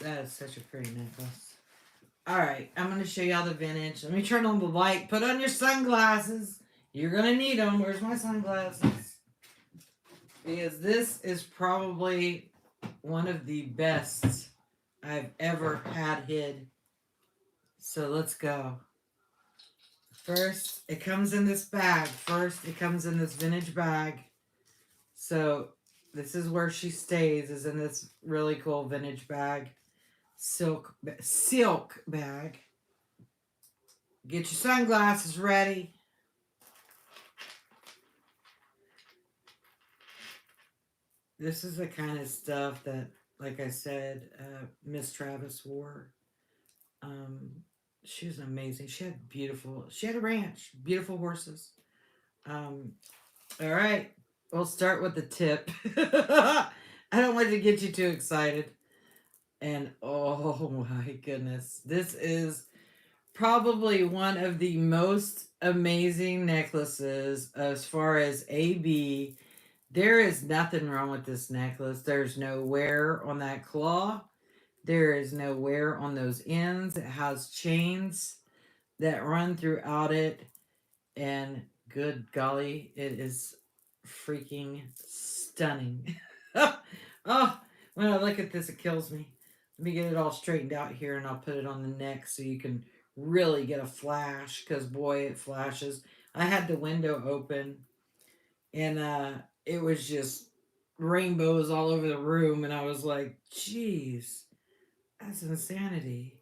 That is such a pretty necklace. All right, I'm going to show y'all the vintage. Let me turn on the light. Put on your sunglasses. You're going to need them. Where's my sunglasses? Because this is probably one of the best I've ever had hid. So let's go. First, it comes in this bag. First, it comes in this vintage bag. So this is where she stays, is in this really cool vintage bag. Silk bag. Get your sunglasses ready. This is the kind of stuff that, like I said, Miss Travis wore. She was amazing. She had a ranch, beautiful horses. Um, all right, we'll start with the tip. I don't want to get you too excited. And oh my goodness, this is probably one of the most amazing necklaces as far as AB. There is nothing wrong with this necklace. There's no wear on that claw. There is no wear on those ends. It has chains that run throughout it. And good golly, it is freaking stunning. Oh, when I look at this, it kills me. Let me get it all straightened out here and I'll put it on the neck so you can really get a flash because boy, it flashes. I had the window open and it was just rainbows all over the room and I was like, geez, that's insanity.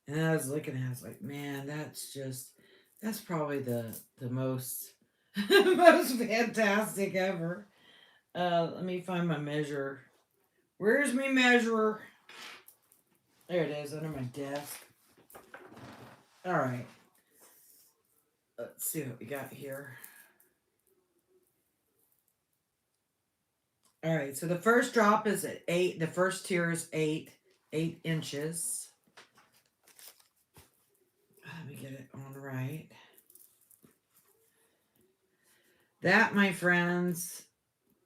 And I was looking at it, I was like, man, that's probably the most most fantastic ever. Let me find my measure. Where's my measure? There it is under my desk. All right. Let's see what we got here. All right, so the first drop is at 8. The first tier is 8 inches. Let me get it on right. That, my friends,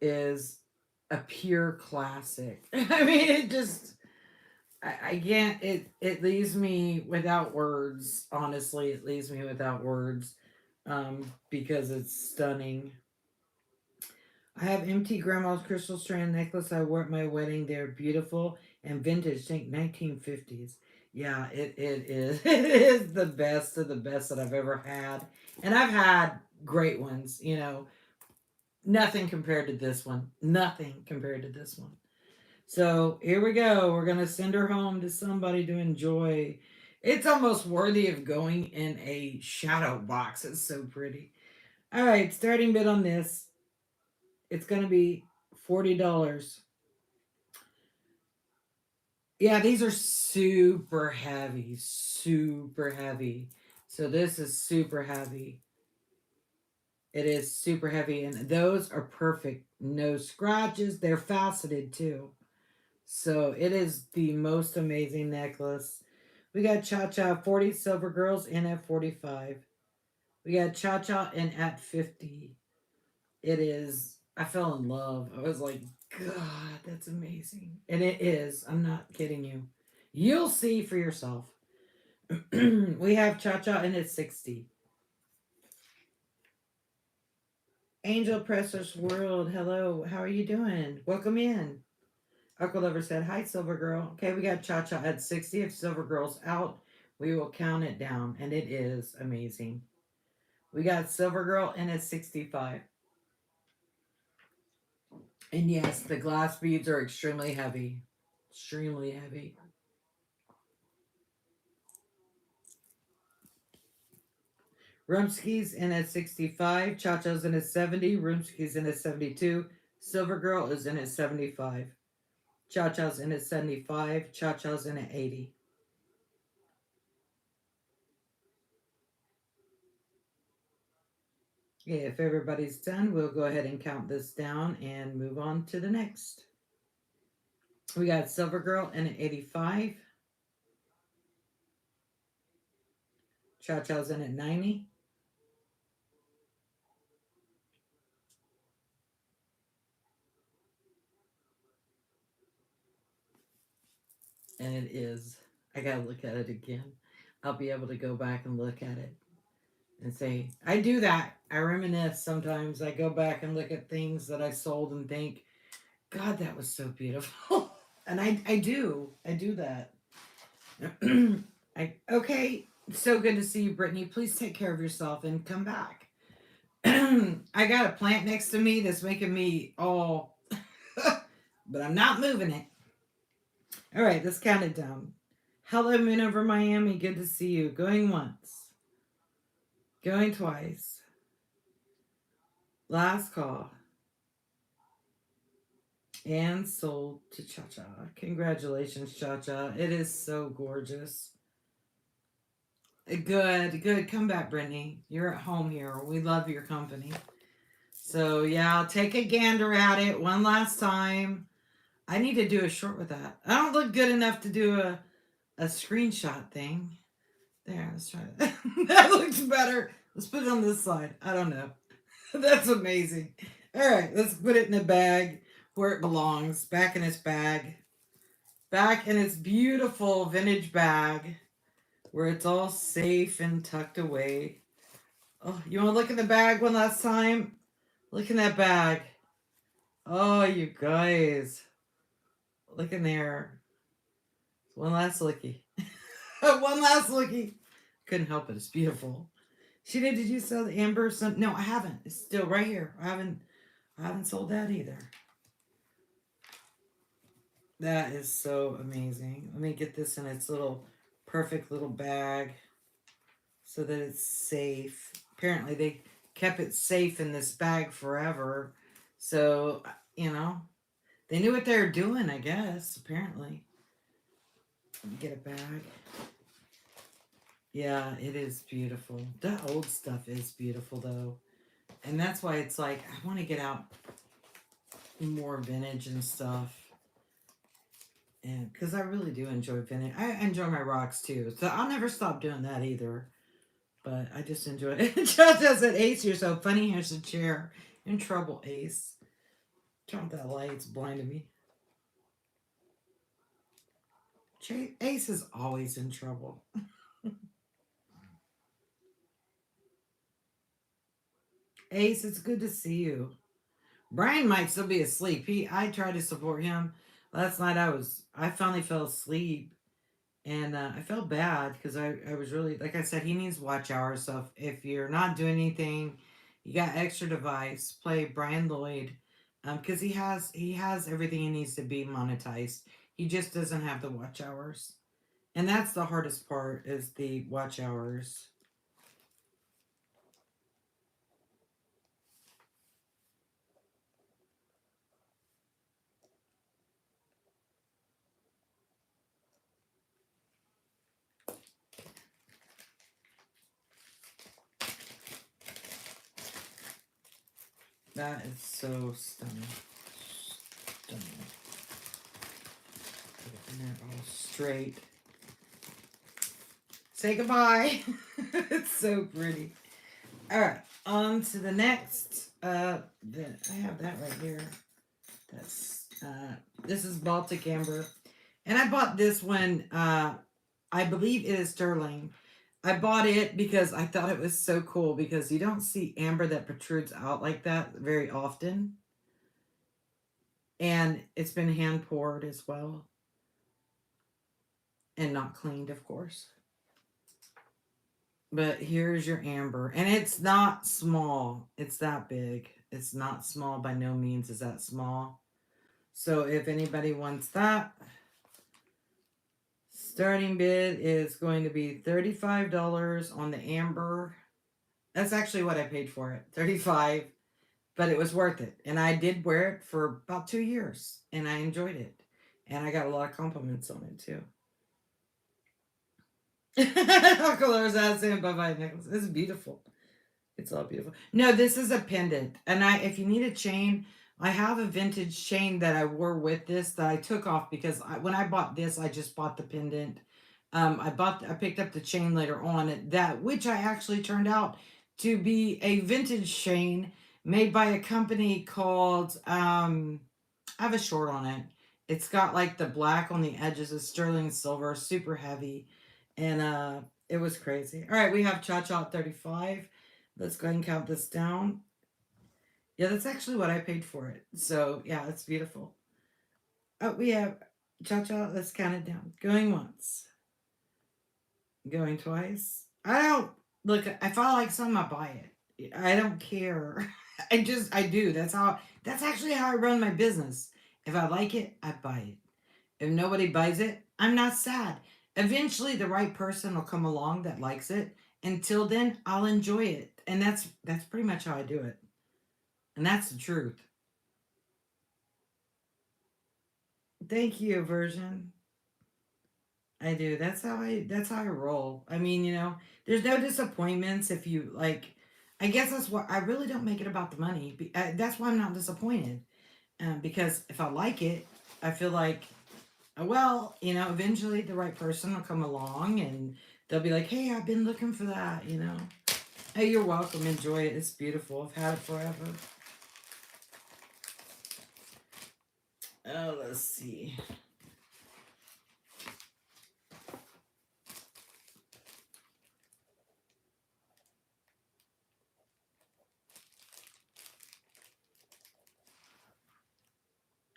is a pure classic. I mean, it just I can't it leaves me without words. Honestly, it leaves me without words because it's stunning. I have empty grandma's crystal strand necklace I wore at my wedding. They're beautiful and vintage. Think 1950s. Yeah, it is. It is the best of the best that I've ever had. And I've had great ones, you know. Nothing compared to this one. Nothing compared to this one. So here we go. We're going to send her home to somebody to enjoy. It's almost worthy of going in a shadow box. It's so pretty. All right, starting bid on this. It's going to be $40. Yeah, these are super heavy. Super heavy. So this is super heavy. It is super heavy. And those are perfect. No scratches. They're faceted too. So it is the most amazing necklace. We got Cha Cha 40 Silver Girls in at 45. We got Cha Cha in at 50. It is, I fell in love. I was like, God, that's amazing. And it is. I'm not kidding you. You'll see for yourself. We have Cha Cha in at 60. Angel Precious World, hello. How are you doing? Welcome in. Uncle Lover said, hi, Silver Girl. Okay, we got Cha Cha at 60. If Silver Girl's out, we will count it down. And it is amazing. We got Silver Girl in at 65. And yes, the glass beads are extremely heavy. Extremely heavy. Rumsky's in at 65. Cha Cha's in at 70. Rumsky's in at 72. Silver Girl is in at 75. Cha Cha's in at 75. Cha Cha's in at 80. Yeah, if everybody's done, we'll go ahead and count this down and move on to the next. We got Silver Girl in at 85. Cha Cha's in at 90. And it is. I gotta look at it again. I'll be able to go back and look at it and say, I do that. I reminisce sometimes. I go back and look at things that I sold and think, God, that was so beautiful. And I do. I do that. Okay. So good to see you, Brittany. Please take care of yourself and come back. I got a plant next to me that's making me all, but I'm not moving it. All right, let's count it down. Hello, Moon over Miami. Good to see you. Going once, going twice. Last call. And sold to Cha Cha. Congratulations, Cha Cha. It is so gorgeous. Good, good. Come back, Brittany. You're at home here. We love your company. So, yeah, I'll take a gander at it one last time. I need to do a short with that. I don't look good enough to do a screenshot thing. There, let's try that. That looks better. Let's put it on this side. I don't know. That's amazing. All right, let's put it in a bag where it belongs. Back in its bag. Back in its beautiful vintage bag where it's all safe and tucked away. Oh, you want to look in the bag one last time? Look in that bag. Oh, you guys. Look in there. One last looky. One last looky. Couldn't help it. It's beautiful. Sheena, did you sell the amber? No, I haven't. It's still right here. I haven't sold that either. That is so amazing. Let me get this in its little perfect little bag so that it's safe. Apparently they kept it safe in this bag forever. So, they knew what they were doing, I guess, apparently. Let me get a bag. Yeah, it is beautiful. The old stuff is beautiful, though. And that's why it's like, I want to get out more vintage and stuff. And because I really do enjoy vintage. I enjoy my rocks, too. So I'll never stop doing that either. But I just enjoy it. Just as an Ace, you're so funny. Here's a chair. In trouble, Ace. Turn off that light. It's blinding me. Ace is always in trouble. Ace, it's good to see you. Brian might still be asleep. I tried to support him last night. I finally fell asleep, and I felt bad because I was really, like I said, he needs watch hours. So if you're not doing anything, you got extra device, play Brian Lloyd, because he has everything he needs to be monetized. He just doesn't have the watch hours, and that's the hardest part is the watch hours. That is so stunning. Stunning. Put it in there all straight. Say goodbye. It's so pretty. All right, on to the next. I have that right here. That's this is Baltic Amber, and I bought this one. I believe it is sterling. I bought it because I thought it was so cool because you don't see amber that protrudes out like that very often. And it's been hand poured as well and not cleaned, of course. But here's your amber. And it's not small, it's that big. It's not small, by no means is that small. So if anybody wants that, starting bid is going to be $35 on the amber. That's actually what I paid for it, $35, but it was worth it. And I did wear it for about 2 years and I enjoyed it. And I got a lot of compliments on it too. Uncle Laura's saying bye-bye necklace. It's beautiful. It's all beautiful. No, this is a pendant. And if you need a chain, I have a vintage chain that I wore with this that I took off because when I bought this, I just bought the pendant. I picked up the chain later on that which I actually turned out to be a vintage chain made by a company called I have a short on it. It's got like the black on the edges of sterling silver, super heavy, and it was crazy. All right, we have Cha Cha 35. Let's go ahead and count this down. Yeah, that's actually what I paid for it. So yeah, it's beautiful. Oh, we have Cha Cha. Let's count it down. Going once, going twice. I don't look. If I like something, I buy it. I don't care. I do. That's actually how I run my business. If I like it, I buy it. If nobody buys it, I'm not sad. Eventually the right person will come along that likes it. Until then, I'll enjoy it. And that's pretty much how I do it. And that's the truth. Thank you, version. I do. That's how I roll. I mean, there's no disappointments if you like. I guess that's what I really don't make it about the money. That's why I'm not disappointed. Because if I like it, I feel like, well, eventually the right person will come along and they'll be like, "Hey, I've been looking for that." Hey, you're welcome. Enjoy it. It's beautiful. I've had it forever. Oh, let's see.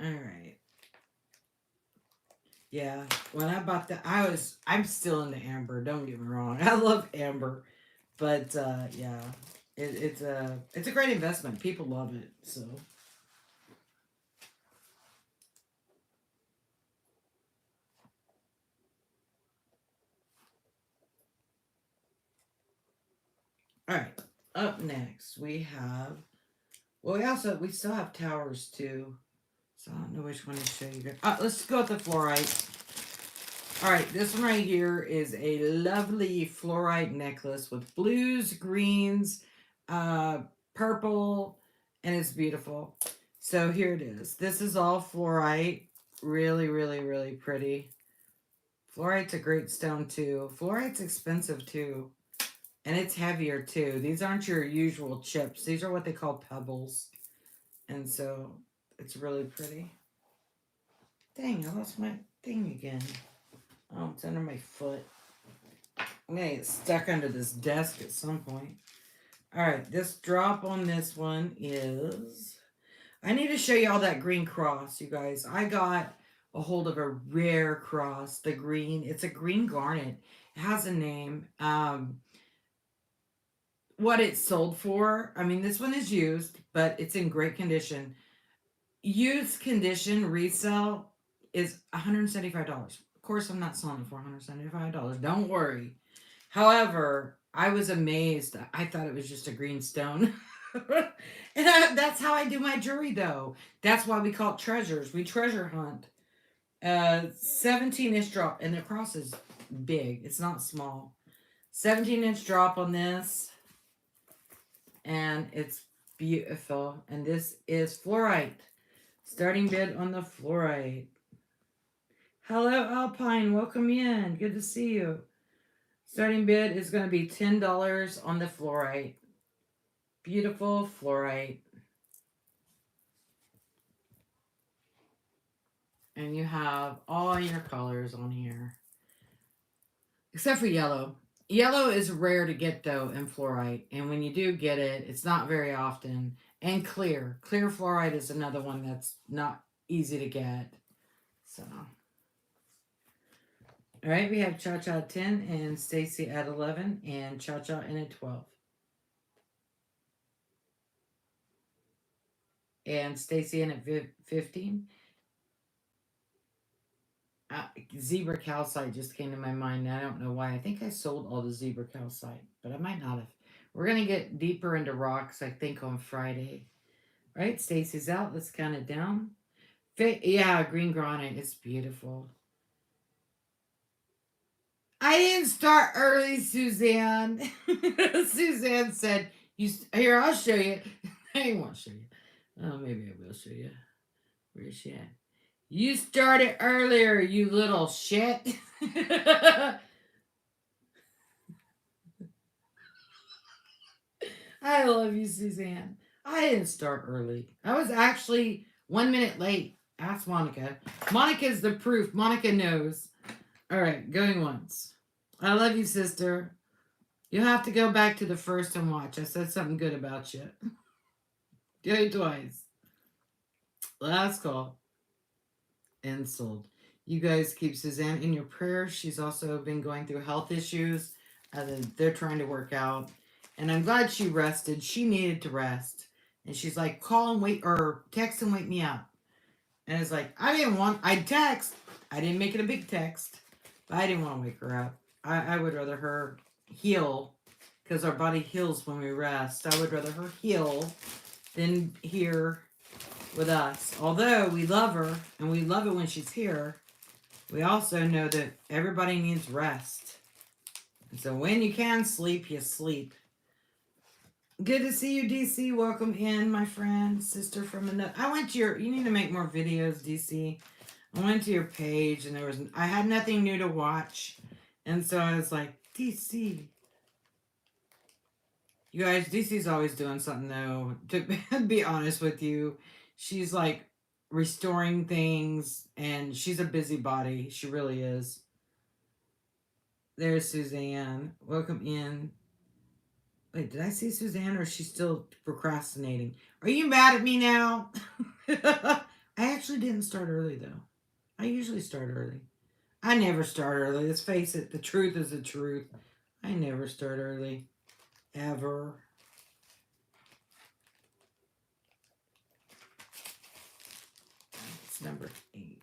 All right. Yeah, when I bought that, I'm still into amber. Don't get me wrong, I love amber, but yeah, it's a great investment. People love it. So, all right. Up next, we have. Well, we still have towers too. So I don't know which one to show you guys. Let's go with the fluorite. All right, this one right here is a lovely fluorite necklace with blues, greens, uh, purple, and it's beautiful. So here it is. This is all fluorite. Really, really, really pretty. Fluorite's a great stone too. Fluorite's expensive too. And it's heavier too. These aren't your usual chips. These are what they call pebbles. And so it's really pretty. Dang, I lost my thing again. Oh, it's under my foot. I'm gonna get stuck under this desk at some point. All right, this drop on this one is. I need to show you all that green cross, you guys. I got a hold of a rare cross, the green. It's a green garnet. It has a name. What it's sold for. I mean, this one is used, but it's in great condition. Used condition resale is $175. Of course, I'm not selling it for $175. Don't worry. However, I was amazed. I thought it was just a green stone. That's how I do my jewelry, though. That's why we call it treasures. We treasure hunt. 17-inch drop, and the cross is big. It's not small. 17-inch drop on this, and it's beautiful. And this is fluorite. Starting bid on the fluorite. Hello, Alpine. Welcome in. Good to see you. Starting bid is going to be $10 on the fluorite. Beautiful fluorite. And you have all your colors on here. Except for yellow. Yellow is rare to get though in fluorite, and when you do get it, it's not very often. And clear, clear fluorite is another one that's not easy to get. So, all right, we have Cha Cha at 10 and Stacy at 11 and Cha Cha in at 12. And Stacy in at 15. Zebra calcite just came to my mind. I don't know why. I think I sold all the zebra calcite, but I might not have. We're gonna get deeper into rocks, I think, on Friday. All right, Stacy's out. Let's count it down. Yeah, green granite. It's beautiful. I didn't start early, Suzanne. Suzanne said, "You here? I'll show you." I won't show you. Oh, maybe I will show you. Where is she at? You started earlier, you little shit. I love you, Suzanne. I didn't start early. I was actually 1 minute late. Ask Monica. Monica's the proof. Monica knows. All right, going once. I love you, sister. You'll have to go back to the first and watch. I said something good about you. Do it twice. Last call. And sold. You guys keep Suzanne in your prayers. She's also been going through health issues. They're trying to work out. And I'm glad she rested. She needed to rest. And she's like, call and wait, or text and wake me up. And it's like, I'd text. I didn't make it a big text. But I didn't want to wake her up. I would rather her heal, because our body heals when we rest. I would rather her heal than here with us. Although we love her and we love it when she's here, we also know that everybody needs rest. And so when you can sleep, you sleep. Good to see you, DC. Welcome in, my friend, sister from another. You need to make more videos, DC. I went to your page and I had nothing new to watch. And so I was like, DC. You guys, DC's always doing something though. To be honest with you, she's like restoring things and she's a busybody. She really is. There's Suzanne. Welcome in. Wait, did I see Suzanne or is she still procrastinating? Are you mad at me now? I actually didn't start early though. I usually start early. I never start early. Let's face it, the truth is the truth. I never start early. Ever. It's number 8.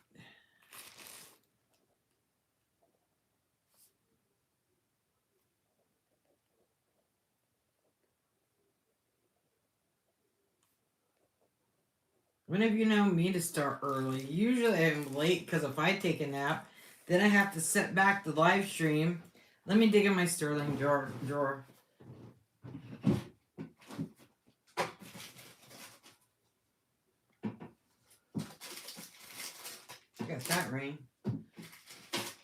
When have you known me to start early? Usually I'm late because if I take a nap, then I have to set back the live stream. Let me dig in my sterling drawer. I got that ring.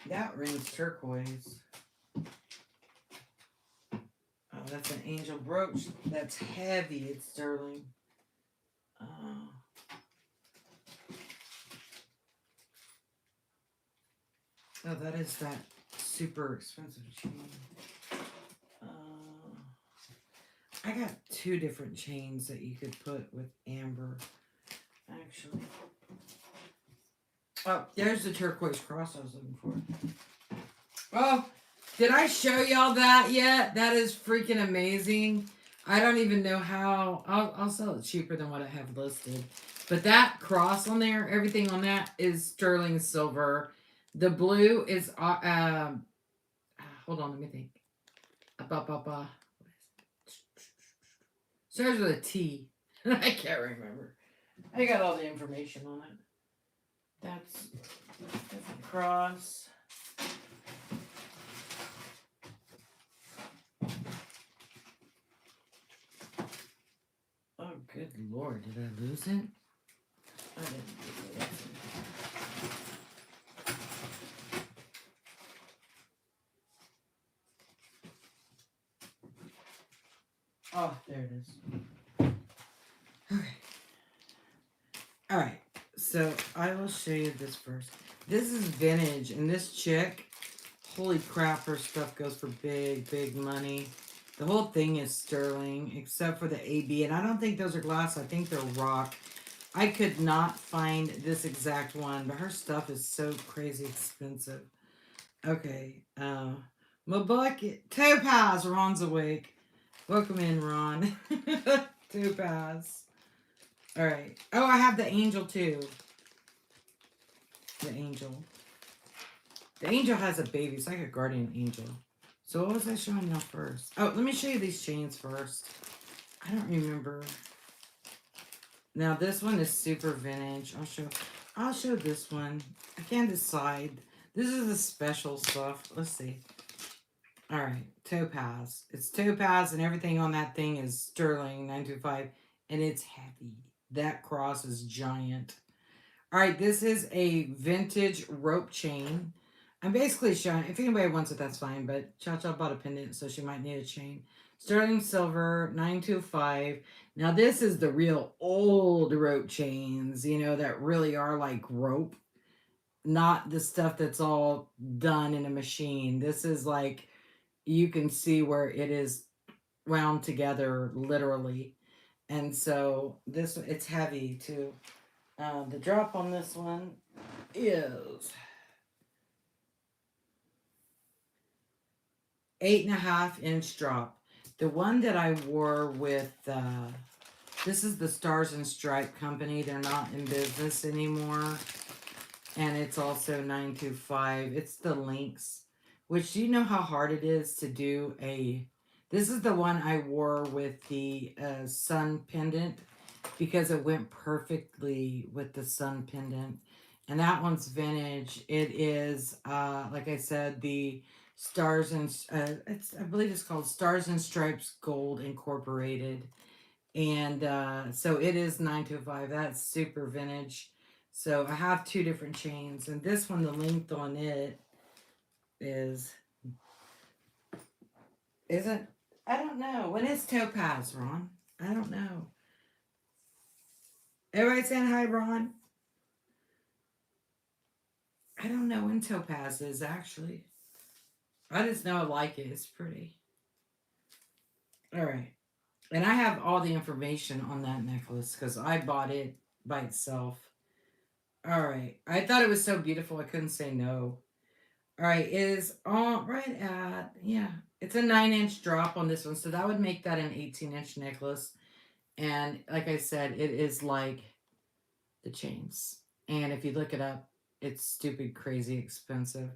That ring's turquoise. Oh, that's an angel brooch. That's heavy. It's sterling. Oh, that is that super expensive chain. I got 2 different chains that you could put with amber, actually. Oh, there's the turquoise cross I was looking for. Oh, did I show y'all that yet? That is freaking amazing. I don't even know how. I'll sell it cheaper than what I have listed. But that cross on there, everything on that is sterling silver. The blue is, hold on, let me think. Starts with a T. I can't remember. I got all the information on it. That's different cross. Oh, good Lord. Did I lose it? I didn't lose it. Oh, there it is. Okay. All right. So I will show you this first. This is vintage, and this chick, Holy crap, her stuff goes for big, big money. The whole thing is sterling, except for the AB. And I don't think those are glass. I think they're rock. I could not find this exact one, but her stuff is so crazy expensive. Okay. My bucket. Topaz. Ron's awake. Welcome in, Ron. Topaz. All right. Oh, I have the angel too. The angel. The angel has a baby. It's like a guardian angel. So what was I showing y'all first? Oh, let me show you these chains first. I don't remember. Now this one is super vintage. I'll show this one. I can't decide. This is the special stuff. Let's see. All right, topaz. It's topaz and everything on that thing is sterling 925 and it's heavy. That cross is giant. All right, this is a vintage rope chain. I'm basically showing, if anybody wants it, that's fine, but Cha-Cha bought a pendant, so she might need a chain. Sterling silver, 925. Now, this is the real old rope chains, you know, that really are like rope, not the stuff that's all done in a machine. This is like, you can see where it is wound together, literally. And so, this, it's heavy, too. The drop on this one is 8.5-inch drop. The one that I wore with, this is the Stars and Stripe company. They're not in business anymore. And it's also 925. It's the Lynx, which do you know how hard it is to do a, this is the one I wore with the sun pendant because it went perfectly with the sun pendant. And that one's vintage. It is, like I said, the Stars and I believe it's called Stars and Stripes Gold Incorporated, and so it is 925. That's super vintage. So I have two different chains, and this one, the length on it is isn't. I don't know when it's topaz, Ron. I don't know. Everybody saying hi, Ron. I don't know when topaz is actually. I just know I like it. It's pretty. All right. And I have all the information on that necklace because I bought it by itself. All right. I thought it was so beautiful I couldn't say no. All right, is on right at, yeah, it's a 9-inch drop on this one. So that would make that an 18-inch necklace. And like I said, it is like the chains. And if you look it up, it's stupid, crazy expensive.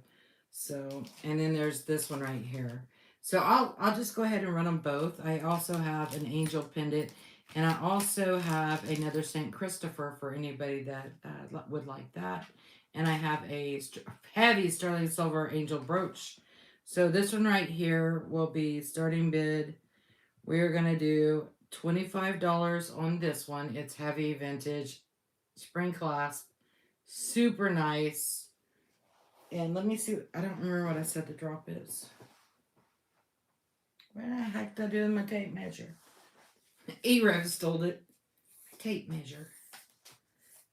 So, and then there's this one right here. So I'll just go ahead and run them both. I also have an angel pendant, and I also have another Saint Christopher for anybody that would like that. And I have a heavy sterling silver angel brooch. So this one right here will be starting bid. We're gonna do $25 on this one. It's heavy vintage spring clasp, super nice. And let me see. I don't remember what I said the drop is. Where the heck did I do my tape measure? E-Rose stole it. Tape measure.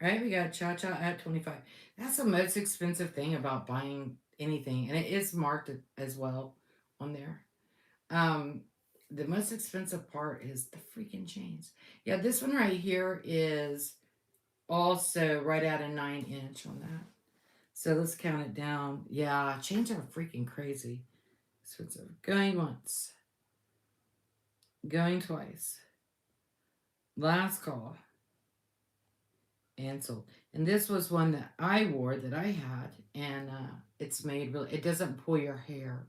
All right, we got Cha-Cha at 25. That's the most expensive thing about buying anything, and it is marked as well on there. The most expensive part is the freaking chains. Yeah, this one right here is also right at a 9-inch on that. So let's count it down. Yeah, chains are freaking crazy expensive. Going once. Going twice. Last call. And sold. And this was one that I wore that I had, and it's made really. It doesn't pull your hair,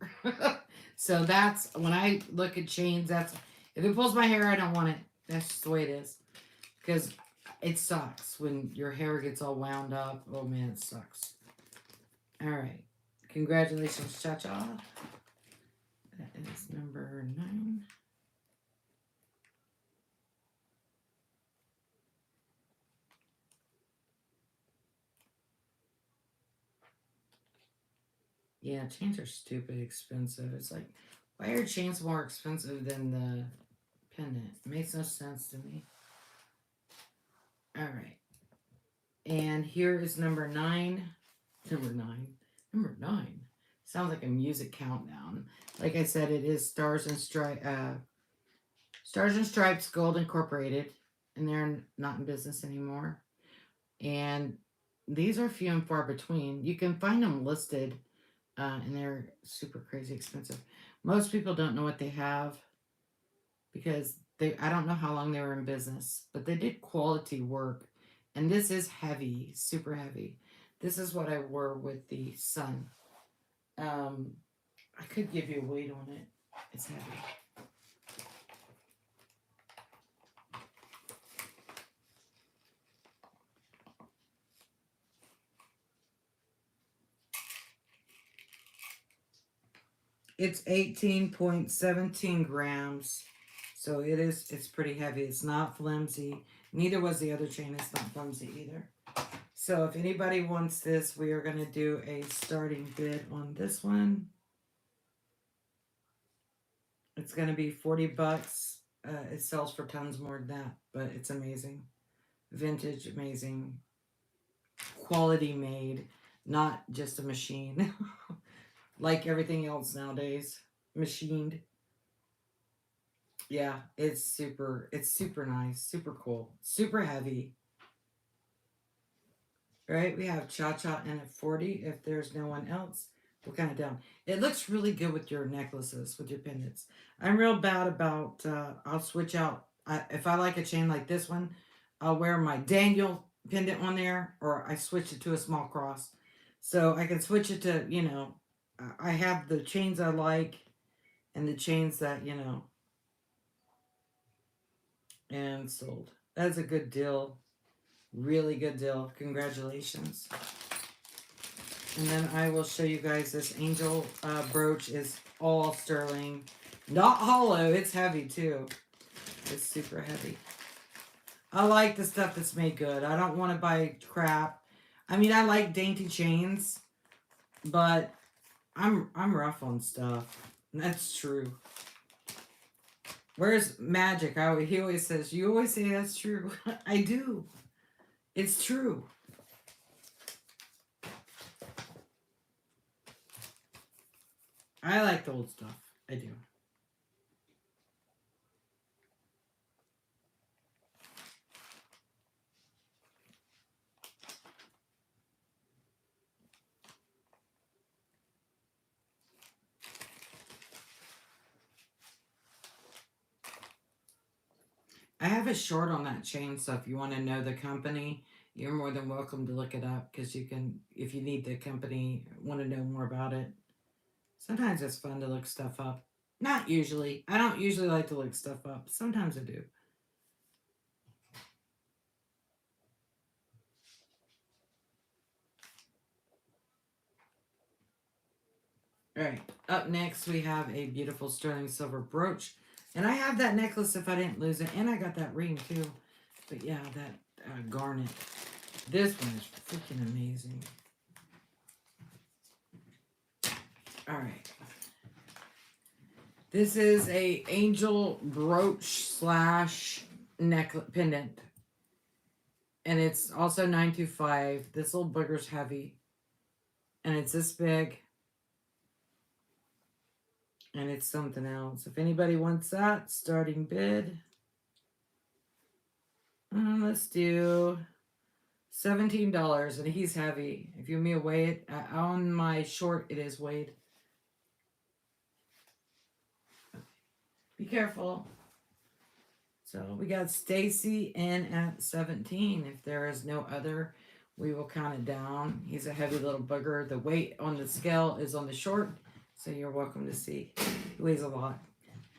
so that's when I look at chains. That's if it pulls my hair, I don't want it. That's just the way it is, because it sucks when your hair gets all wound up. Oh man, it sucks. All right, congratulations, Cha Cha. That is number 9. Yeah, chains are stupid expensive. It's like, why are chains more expensive than the pendant? It makes no sense to me. All right. And here is number 9. Number 9. Number 9. Sounds like a music countdown. Like I said, it is Stars and Stripes Gold Incorporated, and they're not in business anymore. And these are few and far between. You can find them listed, and they're super crazy expensive. Most people don't know what they have because I don't know how long they were in business, but they did quality work. And this is heavy, super heavy. This is what I wore with the sun. Um, I could give you a weight on it. It's heavy. It's 18.17 grams. So it's pretty heavy. It's not flimsy. Neither was the other chain. It's not flimsy either. So if anybody wants this, we are going to do a starting bid on this one. It's going to be 40 bucks. It sells for tons more than that, but it's amazing. Vintage, amazing. Quality made, not just a machine. Like everything else nowadays. Machined. Yeah, it's super nice, super cool, super heavy. Right? We have Cha Cha and at 40. If there's no one else, we'll count it down. It looks really good with your necklaces, with your pendants. I'm real bad about, I'll switch out. If I like a chain like this one, I'll wear my Daniel pendant on there, or I switch it to a small cross. So I can switch it to, I have the chains I like and the chains that, and sold. That's a good deal. Really good deal. Congratulations. And then I will show you guys this angel brooch is all sterling. Not hollow. It's heavy too. It's super heavy. I like the stuff that's made good. I don't want to buy crap. I mean, I like dainty chains, but I'm rough on stuff. That's true. Where's Magic? He always says, you always say that's true. I do. It's true. I like the old stuff. I do. I have a short on that chain, so if you want to know the company, you're more than welcome to look it up because you can, if you need the company, want to know more about it. Sometimes it's fun to look stuff up. Not usually. I don't usually like to look stuff up. Sometimes I do. All right. Up next, we have a beautiful sterling silver brooch. And I have that necklace if I didn't lose it. And I got that ring too. But yeah, that garnet. This one is freaking amazing. All right. This is a angel brooch slash necklace pendant. And it's also 925. This little booger's heavy. And it's this big. And it's something else. If anybody wants that, starting bid. Let's do $17. And he's heavy. If you want me to weigh it, on my short, it is weighed. Be careful. So we got Stacy in at 17. If there is no other, we will count it down. He's a heavy little booger. The weight on the scale is on the short, so you're welcome to see. He weighs a lot.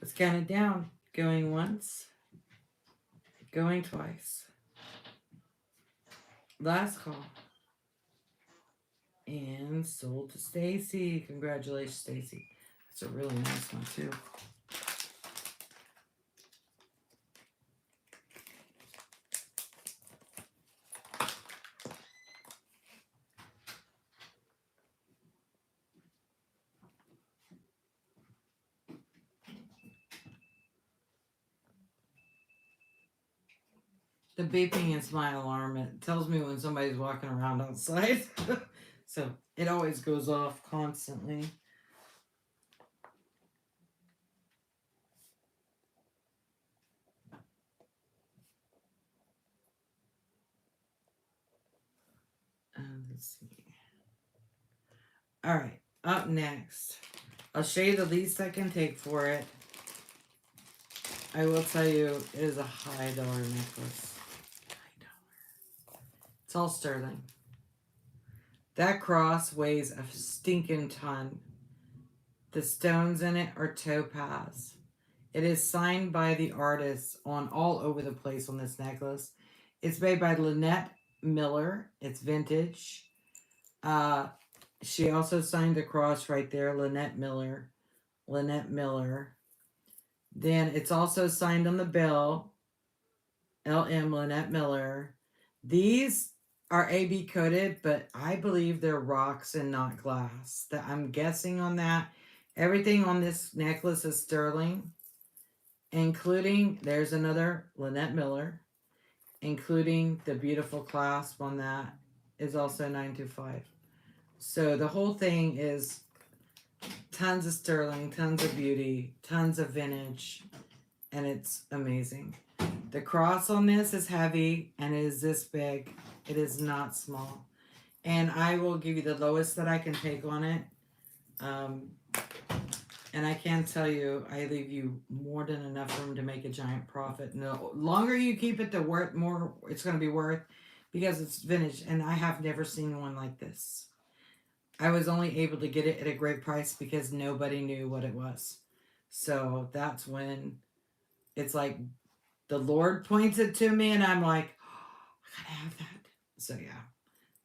Let's count it down. Going once. Going twice. Last call. And sold to Stacy. Congratulations, Stacy. That's a really nice one, too. The beeping is my alarm. It tells me when somebody's walking around outside. So it always goes off constantly. Let's see. All right, up next. I'll show you the least I can take for it. I will tell you, it is a high dollar necklace. High dollar. It's all sterling. That cross weighs a stinking ton. The stones in it are topaz. It is signed by the artists on all over the place on this necklace. It's made by Lynette Miller. It's vintage. She also signed the cross right there, Lynette Miller. Lynette Miller. Then it's also signed on the bill, LM Lynette Miller. These are AB coated, but I believe they're rocks and not glass. That I'm guessing on that. Everything on this necklace is sterling, including, there's another Lynette Miller, including the beautiful clasp on that is also 925. So the whole thing is tons of sterling, tons of beauty, tons of vintage, and it's amazing. The cross on this is heavy and it is this big. It is not small. And I will give you the lowest that I can take on it. And I can tell you, I leave you more than enough room to make a giant profit. And the longer you keep it, the more it's going to be worth, because it's vintage. And I have never seen one like this. I was only able to get it at a great price because nobody knew what it was. So that's when it's like the Lord points it to me and I'm like, oh, I gotta have that. So yeah.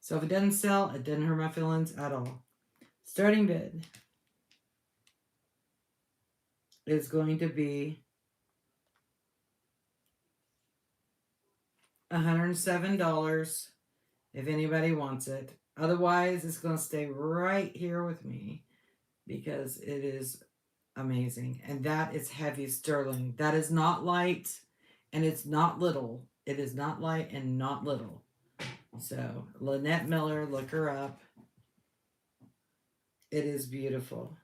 So if it doesn't sell, it didn't hurt my feelings at all. Starting bid is going to be $107 if anybody wants it. Otherwise, it's going to stay right here with me because it is amazing. And that is heavy sterling. That is not light and it's not little. It is not light and not little. So, Lynette Miller, look her up. It is beautiful.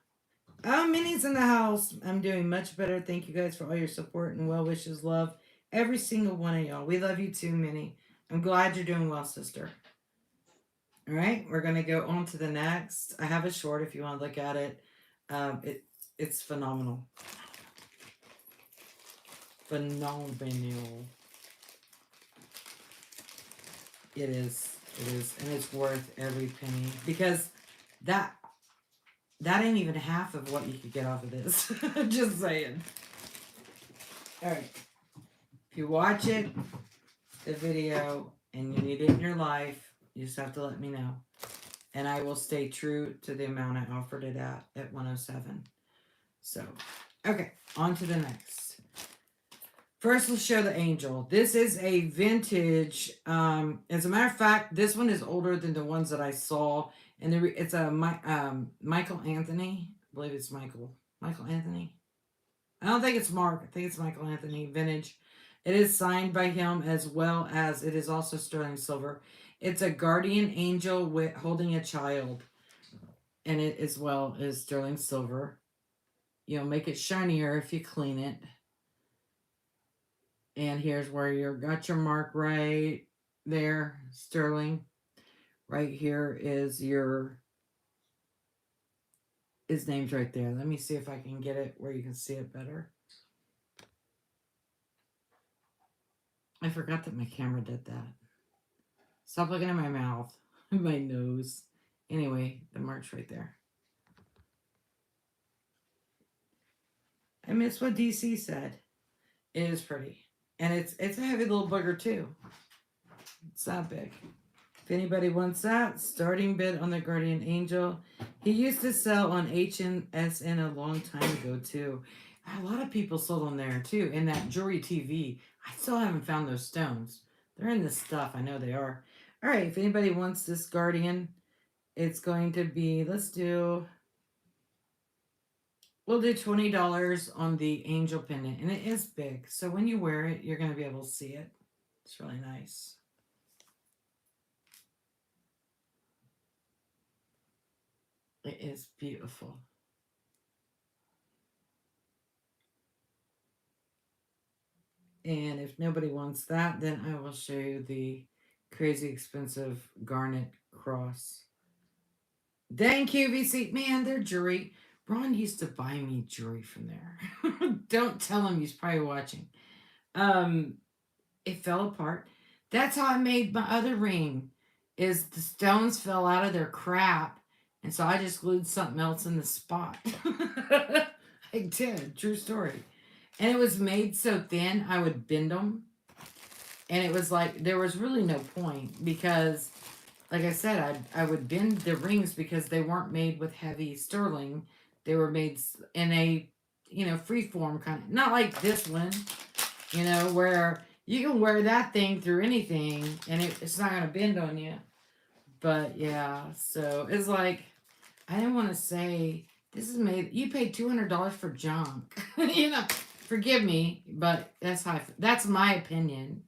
Oh, Minnie's in the house. I'm doing much better. Thank you guys for all your support and well wishes. Love every single one of y'all. We love you too, Minnie. I'm glad you're doing well, sister. All right, we're going to go on to the next. I have a short if you want to look at it. It's phenomenal. Phenomenal. It is. It is. And it's worth every penny because that ain't even half of what you could get off of this. Just saying. All right. If you watch it, the video, and you need it in your life, you just have to let me know. And I will stay true to the amount I offered it at 107. So, okay, on to the next. First, let's show the angel. This is a vintage. As a matter of fact, this one is older than the ones that I saw. And it's a Michael Anthony. I believe it's Michael Anthony. I don't think it's Mark. I think it's Michael Anthony, vintage. It is signed by him as well as it is also sterling silver. It's a guardian angel holding a child. And it as well is sterling silver. You'll make it shinier if you clean it. And here's where you got your mark right there, sterling. Right here is his name's right there. Let me see if I can get it where you can see it better. I forgot that my camera did that. Stop looking at my mouth, my nose. Anyway, the mark's right there. I miss what DC said. It is pretty. And it's a heavy little booger too. It's not big. If anybody wants that, starting bid on the Guardian Angel. He used to sell on HNSN a long time ago too. A lot of people sold on there too. In that Jewelry TV. I still haven't found those stones. They're in this stuff. I know they are. All right. If anybody wants this Guardian, it's going to be, we'll do $20 on the angel pendant. And it is big. So when you wear it, you're going to be able to see it. It's really nice. It is beautiful. And if nobody wants that, then I will show you the crazy expensive garnet cross. Thank you, VC. Man, their jewelry. Ron used to buy me jewelry from there. Don't tell him, he's probably watching. Um, it fell apart. That's how I made my other ring. Is the stones fell out of their crap, and so I just glued something else in the spot. I did, true story. And it was made so thin I would bend them, and it was like there was really no point because, like I said, I would bend the rings because they weren't made with heavy sterling. They were made in a free form kind of, not like this one, where you can wear that thing through anything and it's not gonna bend on you. But yeah, so it's like I didn't want to say this is made. You paid $200 for junk. Forgive me, but that's my opinion.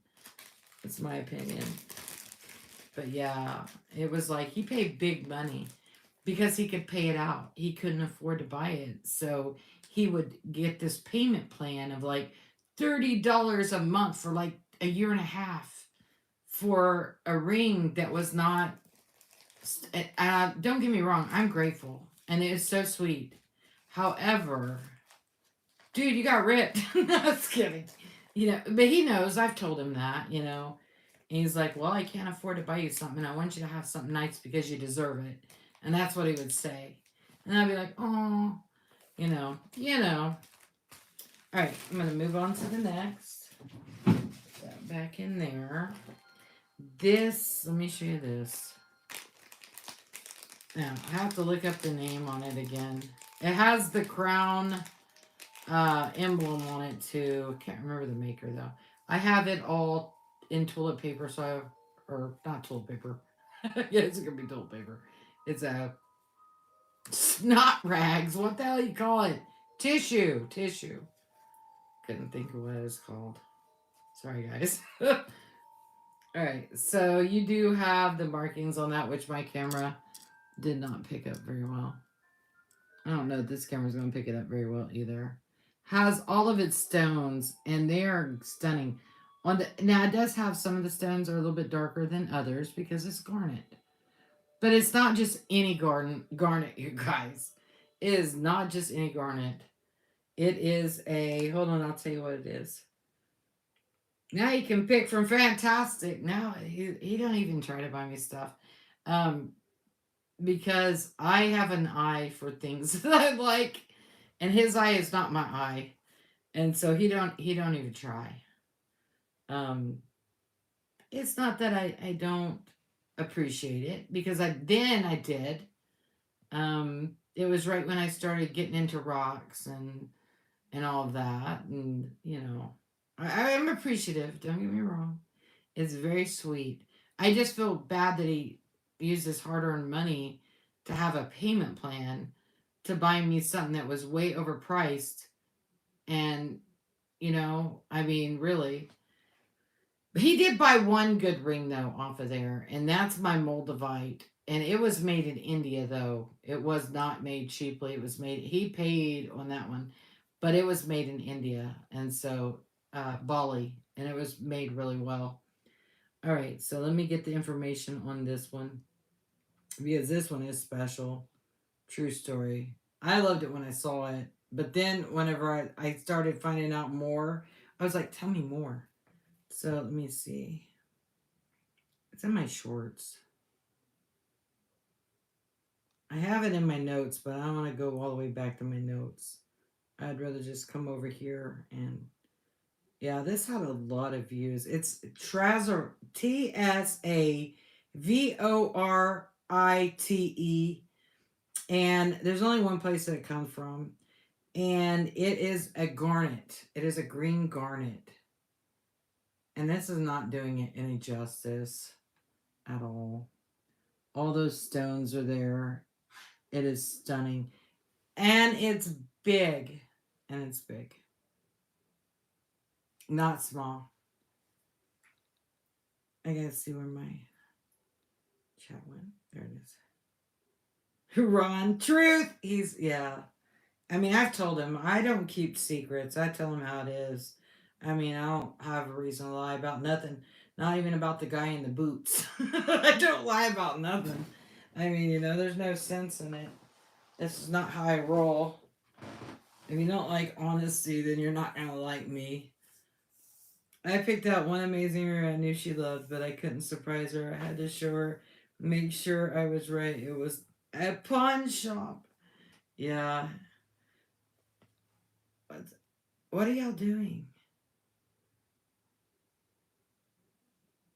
It's my opinion. But yeah, it was like he paid big money because he could pay it out. He couldn't afford to buy it, so he would get this payment plan of like $30 a month for like a year and a half for a ring that was not. Don't get me wrong, I'm grateful, and it is so sweet. However, dude, you got ripped. No, just kidding. But he knows. I've told him that. And he's like, "Well, I can't afford to buy you something. I want you to have something nice because you deserve it." And that's what he would say. And I'd be like, "Oh, you know." All right, I'm gonna move on to the next. Put that back in there. This. Let me show you this. Now I have to look up the name on it again. It has the crown emblem on it too. Can't remember the maker though. I have it all in toilet paper, or not toilet paper. Yeah, it's gonna be toilet paper. It's a snot rags. What the hell you call it? Tissue. Couldn't think of what it's called. Sorry, guys. All right, so you do have the markings on that, which my camera did not pick up very well. I don't know if this camera's going to pick it up very well either. Has all of its stones, and they are stunning. Now it does have some of the stones are a little bit darker than others because it's garnet, but it's not just any garnet, you guys. It is not just any garnet. It is a hold on. I'll tell you what it is. Now you can pick from Fantastic. Now he don't even try to buy me stuff. Um, because I have an eye for things that I like, and his eye is not my eye, and so he don't even try. Um, it's not that I don't appreciate it because I did. It was right when I started getting into rocks and all of that, and I'm appreciative. Don't get me wrong. It's very sweet. I just feel bad that he used his hard earned money to have a payment plan to buy me something that was way overpriced. And, I mean, really. He did buy one good ring, though, off of there, and that's my Moldavite. And it was made in India, though. It was not made cheaply. He paid on that one, but it was made in India. And so, Bali, and it was made really well. All right, so let me get the information on this one because this one is special. True story. I loved it when I saw it, but then whenever I started finding out more, I was like, tell me more. So let me see. It's in my shorts. I have it in my notes, but I don't want to go all the way back to my notes. I'd rather just come over here and yeah, this had a lot of views. It's TSAVORITE, and there's only one place that it comes from, and it is a garnet. It is a green garnet, and this is not doing it any justice at all. All those stones are there. It is stunning, and it's big, not small. I gotta see where my chat went. There it is. Ron, truth. Yeah. I mean, I've told him I don't keep secrets. I tell him how it is. I mean, I don't have a reason to lie about nothing. Not even about the guy in the boots. I don't lie about nothing. I mean, there's no sense in it. This is not how I roll. If you don't like honesty, then you're not going to like me. I picked out one amazing mirror I knew she loved, but I couldn't surprise her. I had to show her, make sure I was right. It was a pawn shop. Yeah. What are y'all doing?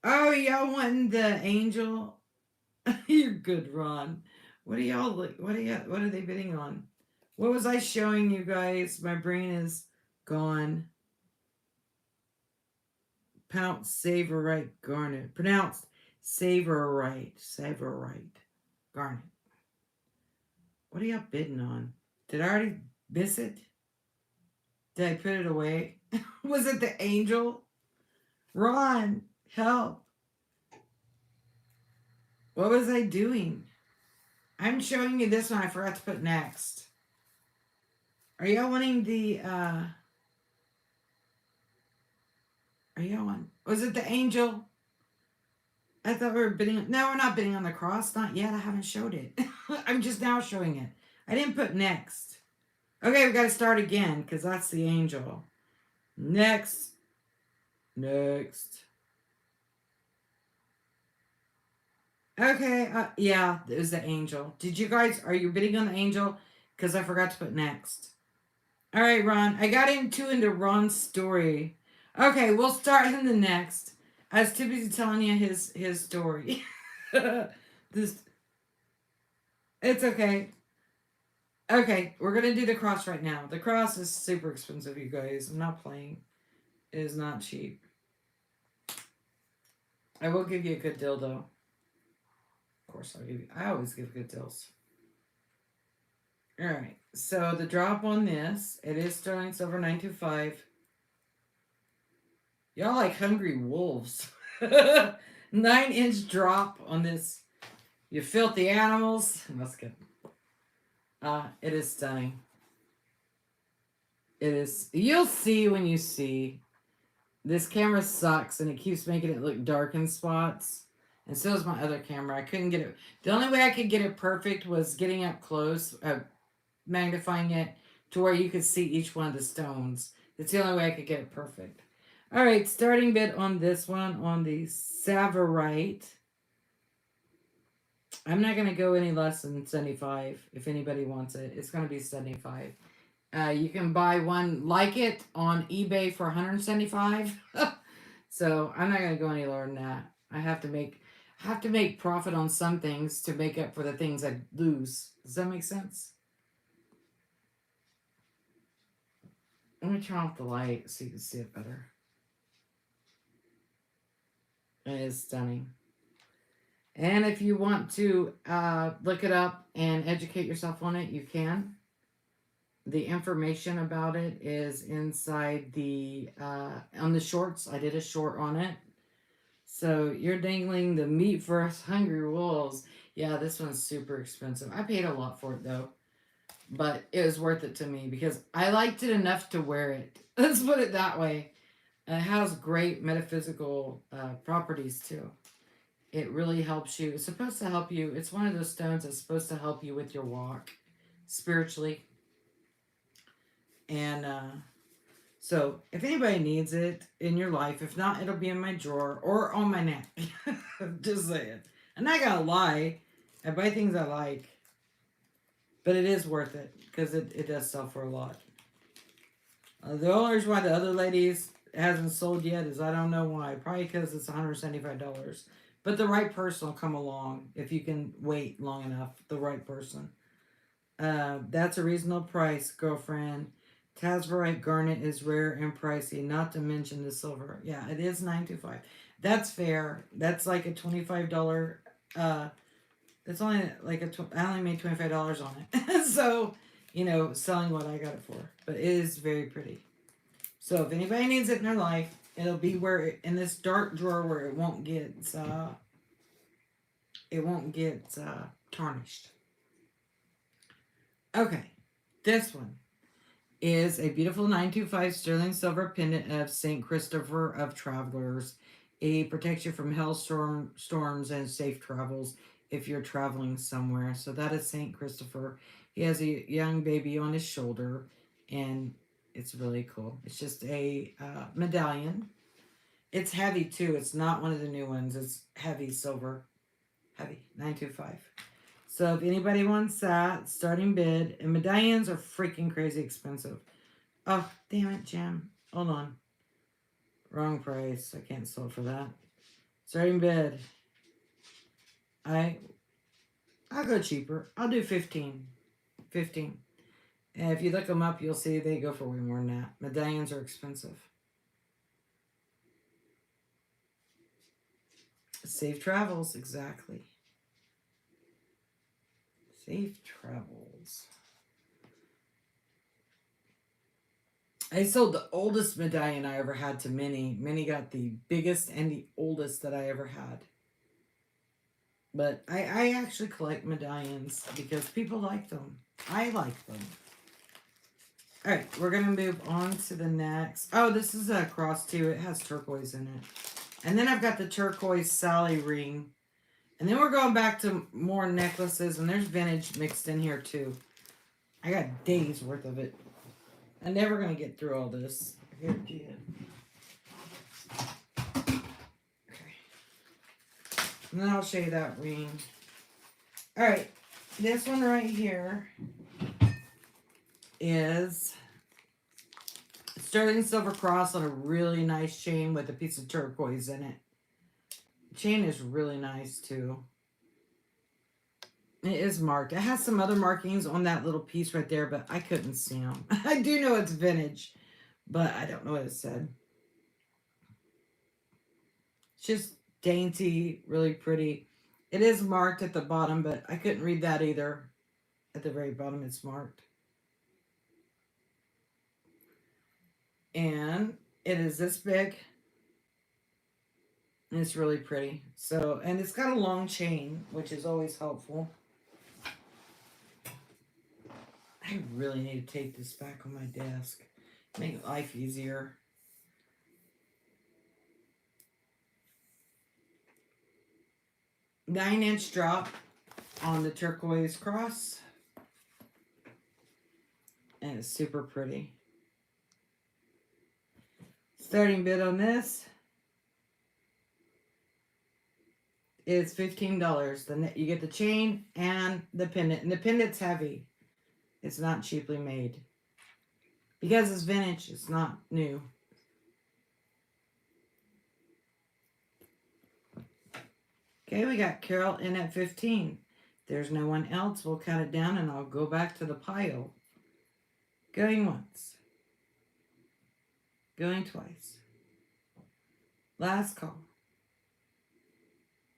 Oh, y'all wanting the angel? You're good, Ron. What are y'all like? What are they bidding on? What was I showing you guys? My brain is gone. Pronounced Savorite Garnet. Pronounced Savorite. Savorite Garnet. What are y'all bidding on? Did I already miss it? Did I put it away? Was it the angel? Ron, help. What was I doing? I'm showing you this one. I forgot to put next. Are y'all wanting the are y'all on? Was it the angel? I thought we were bidding. No, we're not bidding on the cross. Not yet. I haven't showed it. I'm just now showing it. I didn't put next. Okay, we got to start again because that's the angel. Next. Next. Okay, yeah, it was the angel. Are you bidding on the angel? Because I forgot to put next. All right, Ron. I got into Ron's story. Okay, we'll start in the next. I was too busy telling you his story. This, it's okay. Okay, we're gonna do the cross right now. The cross is super expensive, you guys. I'm not playing. It is not cheap. I will give you a good deal though. Of course, I always give good deals. All right. So the drop on this, it is sterling silver 925. Y'all like hungry wolves. 9-inch drop on this. You filthy animals. That's good. It is stunning. It is. You'll see when you see. This camera sucks and it keeps making it look dark in spots. And so is my other camera. I couldn't get it. The only way I could get it perfect was getting up close, magnifying it to where you could see each one of the stones. It's the only way I could get it perfect. All right, starting bid on this one, on the Savorite. I'm not going to go any less than 75 if anybody wants it. It's going to be 75. You can buy one like it on eBay for 175. So I'm not going to go any lower than that. I have to make profit on some things to make up for the things I lose. Does that make sense? Let me turn off the light so you can see it better. It is stunning. And if you want to look it up and educate yourself on it, you can. The information about it is inside on the shorts. I did a short on it. So you're dangling the meat for us hungry wolves. Yeah, this one's super expensive. I paid a lot for it though. But it was worth it to me because I liked it enough to wear it. Let's put it that way. It has great metaphysical properties too. It really helps you. It's supposed to help you. It's one of those stones that's supposed to help you with your walk spiritually. And so if anybody needs it in your life, if not, it'll be in my drawer or on my neck. Just saying. I'm not gonna lie. I buy things I like. But it is worth it because it does sell for a lot. The only reason why the other ladies hasn't sold yet is I don't know why. Probably because it's $175. But the right person will come along if you can wait long enough. The right person. That's a reasonable price, girlfriend. Tazverite garnet is rare and pricey, not to mention the silver. Yeah, it is $925. That's fair. That's like a $25. It's only like I only made $25 on it. So, selling what I got it for. But it is very pretty. So if anybody needs it in their life, it'll be in this dark drawer where it won't get tarnished. Okay, this one is a beautiful 925 sterling silver pendant of St. Christopher of Travelers. He protects you from storms and safe travels if you're traveling somewhere. So that is Saint Christopher. He has a young baby on his shoulder, and it's really cool. It's just a medallion. It's heavy too. It's not one of the new ones. It's heavy silver. Heavy 925. So if anybody wants that, starting bid, and medallions are freaking crazy expensive. Oh, damn it, Jim. Hold on. Wrong price. I can't sell for that. Starting bid. I'll go cheaper. I'll do 15. 15. And if you look them up, you'll see they go for way more than that. Medallions are expensive. Safe travels, exactly. Safe travels. I sold the oldest medallion I ever had to Minnie. Minnie got the biggest and the oldest that I ever had. But I actually collect medallions because people like them. I like them. All right, we're going to move on to the next. Oh, this is a cross too. It has turquoise in it. And then I've got the turquoise Sally ring. And then we're going back to more necklaces. And there's vintage mixed in here too. I got days worth of it. I'm never going to get through all this. Here, Gia. Okay. And then I'll show you that ring. All right. This one right here is sterling silver cross on a really nice chain with a piece of turquoise in it. The chain is really nice too. It is marked. It has some other markings on that little piece right there, but I couldn't see them. I do know it's vintage, but I don't know what it said. It's just dainty, really pretty. It is marked at the bottom, but I couldn't read that either. At the very bottom, it's marked. And it is this big. And it's really pretty. So, and it's got a long chain, which is always helpful. I really need to take this back on my desk. Make life easier. Nine-inch drop on the turquoise cross. And it's super pretty. Starting bid on this is $15. Then you get the chain and the pendant. And the pendant's heavy. It's not cheaply made. Because it's vintage, it's not new. Okay, we got Carol in at 15. There's no one else. We'll count it down and I'll go back to the pile. Going once. Going twice. Last call.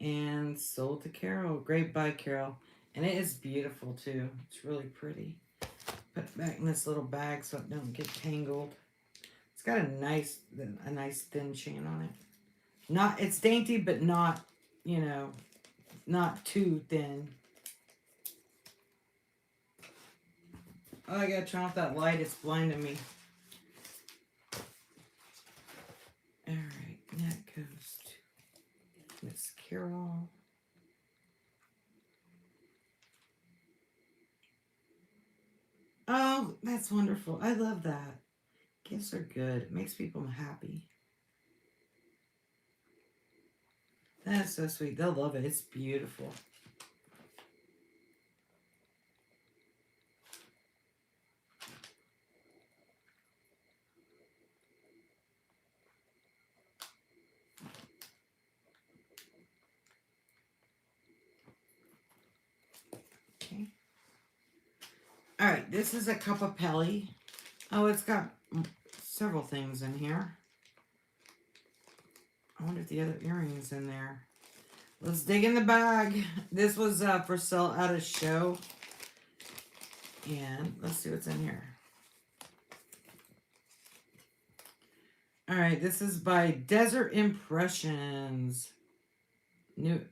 And sold to Carol. Great buy, Carol. And it is beautiful too. It's really pretty. Put it back in this little bag so it don't get tangled. It's got a nice thin chain on it. It's dainty, but not, not too thin. Oh, I gotta turn off that light. It's blinding me. All right, that goes to Miss Carol. Oh, that's wonderful. I love that. Gifts are good. It makes people happy. That's so sweet. They'll love it. It's beautiful. Okay. All right, this is a cup of Pelly. Oh, it's got several things in here. I wonder if the other earrings in there. Let's dig in the bag. This was for sale at a show. And let's see what's in here. All right, this is by Desert Impressions.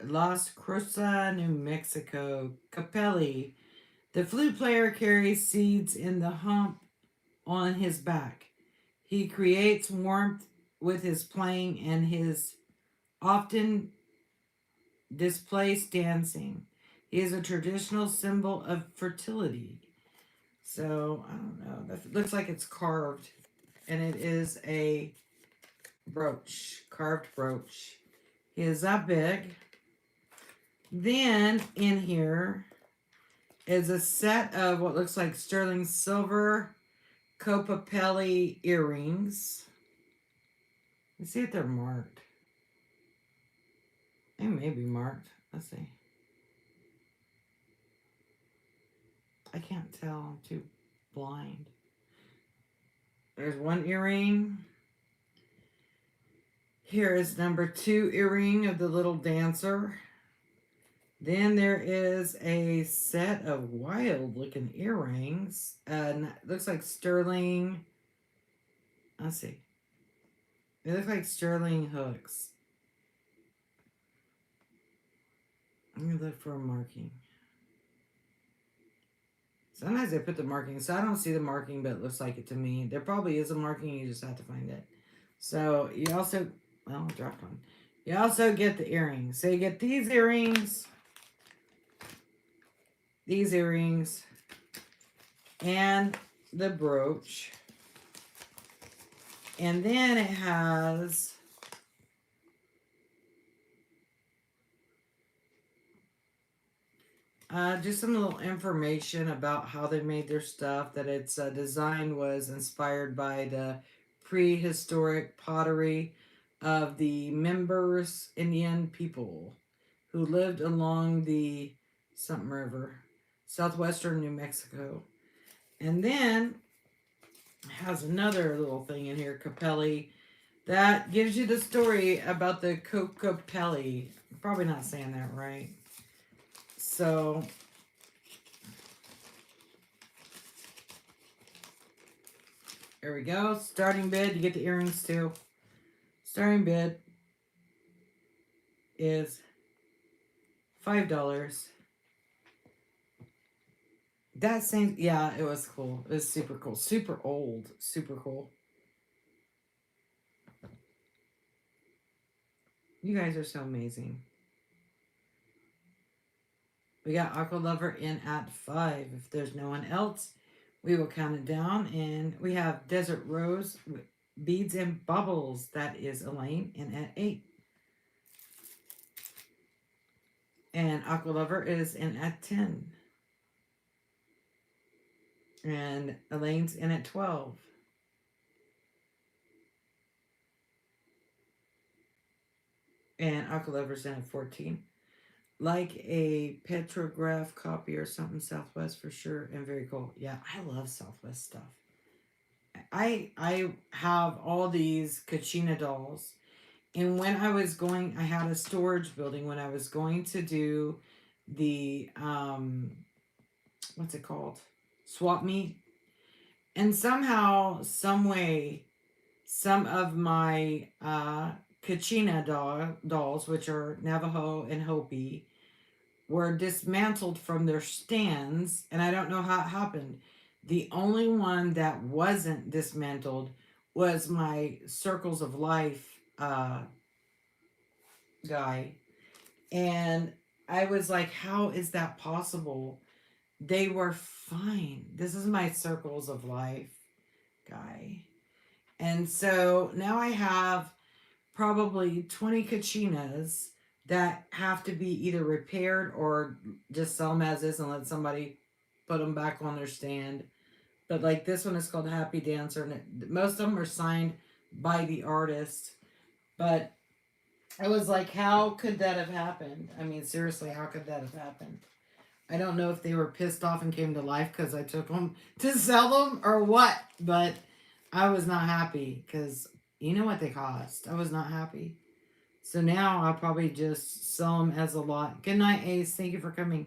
Las Cruces, New Mexico. Capelli. The flute player carries seeds in the hump on his back. He creates warmth with his playing and his often displays dancing. He is a traditional symbol of fertility. So, I don't know. That looks like it's carved. And it is a brooch, carved brooch. He is that big. Then in here is a set of what looks like sterling silver Copapelli earrings. Let's see if they're marked. They may be marked. Let's see. I can't tell. I'm too blind. There's one earring. Here is number 2 earring of the little dancer. Then there is a set of wild looking earrings. And it looks like sterling. Let's see. It looks like sterling hooks. Let me look for a marking. Sometimes I put the marking, so I don't see the marking, but it looks like it to me. There probably is a marking, you just have to find it. So you also, well, I dropped one. You also get the earrings. So you get these earrings, and the brooch. And then it has just some little information about how they made their stuff. That its design was inspired by the prehistoric pottery of the Members Indian people who lived along the something river, southwestern New Mexico. And then it has another little thing in here, Capelli, that gives you the story about the Cocopelli. Probably not saying that right. So there we go. Starting bid. You get the earrings too. Starting bid is $5. That same, yeah, it was cool. It was super cool. Super old. Super cool. You guys are so amazing. We got Aqua Lover in at 5. If there's no one else, we will count it down. And we have Desert Rose, Beads and Bubbles. That is Elaine in at 8. And Aqua Lover is in at 10. And Elaine's in at 12. And Aqua Lover's in at 14. Like a petrograph copy or something, Southwest for sure, and very cool. Yeah, I love Southwest stuff. I have all these Kachina dolls, and when I was going, I had a storage building when I was going to do the what's it called, swap meet, and somehow, some way, some of my Kachina dolls, which are Navajo and Hopi, were dismantled from their stands, and I don't know how it happened. The only one that wasn't dismantled was my Circles of Life guy. And I was like, how is that possible? They were fine. This is my Circles of Life guy. And so now I have probably 20 Kachinas that have to be either repaired or just sell them as is and let somebody put them back on their stand. But like this one is called Happy Dancer, and most of them are signed by the artist. But I was like, how could that have happened? I mean, seriously, how could that have happened? I don't know if they were pissed off and came to life because I took them to sell them or what, but I was not happy because you know what they cost. I was not happy. So now I'll probably just sell them as a lot. Good night, Ace. Thank you for coming.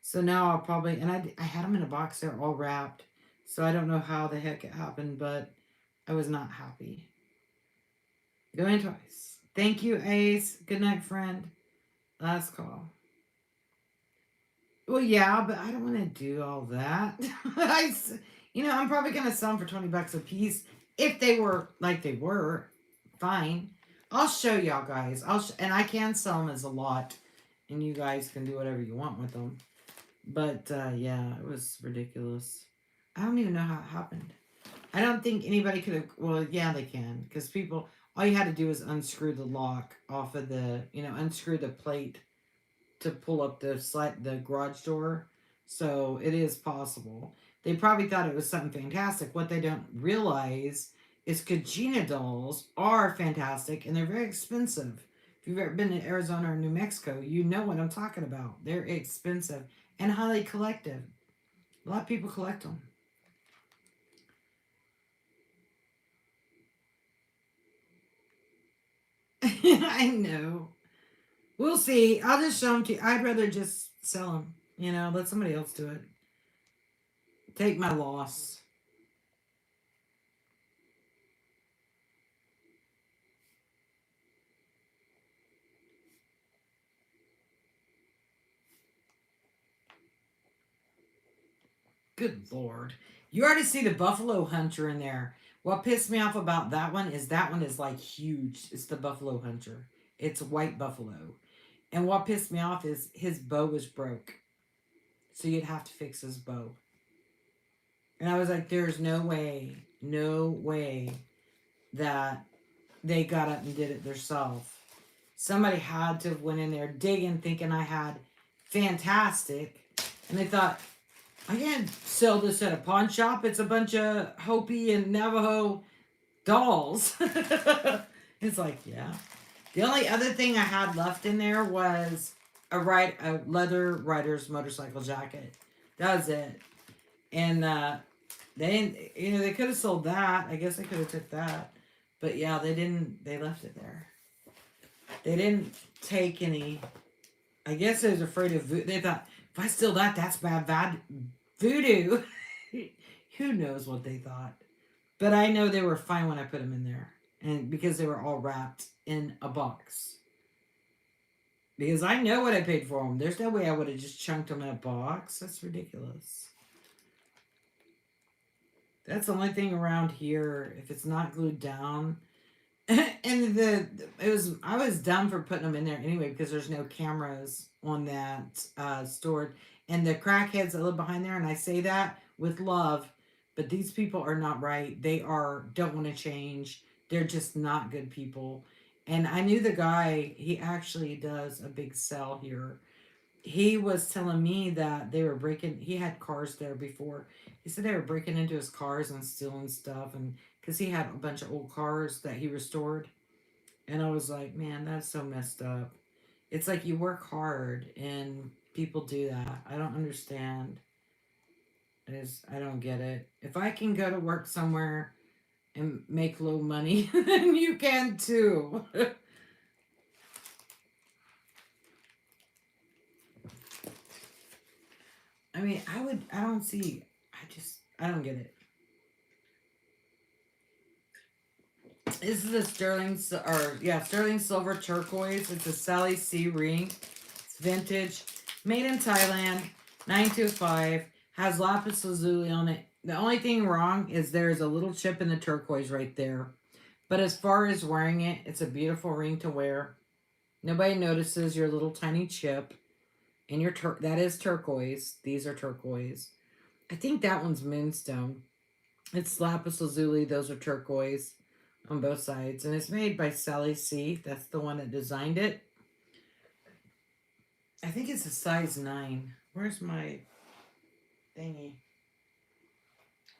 So now I'll probably, and I had them in a box. They're all wrapped. So I don't know how the heck it happened, but I was not happy. Going twice. Thank you, Ace. Good night, friend. Last call. Well, yeah, but I don't want to do all that. I'm probably going to sell them for $20 a piece if they were like they were. Fine. I'll show y'all guys. And I can sell them as a lot, and you guys can do whatever you want with them. But yeah, it was ridiculous. I don't even know how it happened. I don't think anybody could have. Well, yeah, they can, because people. All you had to do is unscrew the lock off of the, unscrew the plate to pull up the garage door. So it is possible. They probably thought it was something fantastic. What they don't realize is Kajina dolls are fantastic and they're very expensive. If you've ever been to Arizona or New Mexico, you know what I'm talking about. They're expensive and highly collective. A lot of people collect them. I know. We'll see. I'll just show them to you. I'd rather just sell them. Let somebody else do it. Take my loss. Good Lord. You already see the Buffalo Hunter in there. What pissed me off about that one is like huge. It's the Buffalo Hunter. It's white buffalo. And what pissed me off is his bow was broke. So you'd have to fix his bow. And I was like, there's no way that they got up and did it themselves. Somebody had to have went in there digging, thinking I had fantastic. And they thought, I can't sell this at a pawn shop. It's a bunch of Hopi and Navajo dolls. It's like, yeah. The only other thing I had left in there was a leather rider's motorcycle jacket. That was it. And they didn't, they could have sold that. I guess they could have took that. But yeah, they didn't. They left it there. They didn't take any. I guess they was afraid of. They thought, if I steal that, that's bad voodoo. Who knows what they thought? But I know they were fine when I put them in there, and because they were all wrapped in a box. Because I know what I paid for them. There's no way I would have just chunked them in a box. That's ridiculous. That's the only thing around here. If it's not glued down, and I was dumb for putting them in there anyway because there's no cameras on that stored, and the crackheads that live behind there, and I say that with love, but these people are not right. They don't want to change. They're just not good people. And I knew the guy. He actually does a big sell here. He was telling me that they were breaking. He had cars there before. He said they were breaking into his cars and stealing stuff, and because he had a bunch of old cars that he restored. And I was like, man, that's so messed up. It's like you work hard and people do that. I don't understand. I don't get it. If I can go to work somewhere and make low money, then you can too. I mean, I don't see, I don't get it. This is a sterling silver turquoise. It's a Sally C ring. It's vintage, made in Thailand, 925. Has lapis lazuli on it. The only thing wrong is there's a little chip in the turquoise right there. But as far as wearing it, it's a beautiful ring to wear. Nobody notices your little tiny chip. And that is turquoise. These are turquoise. I think that one's moonstone. It's lapis lazuli. Those are turquoise on both sides. And it's made by Sally C. That's the one that designed it. I think it's a size 9. Where's my thingy?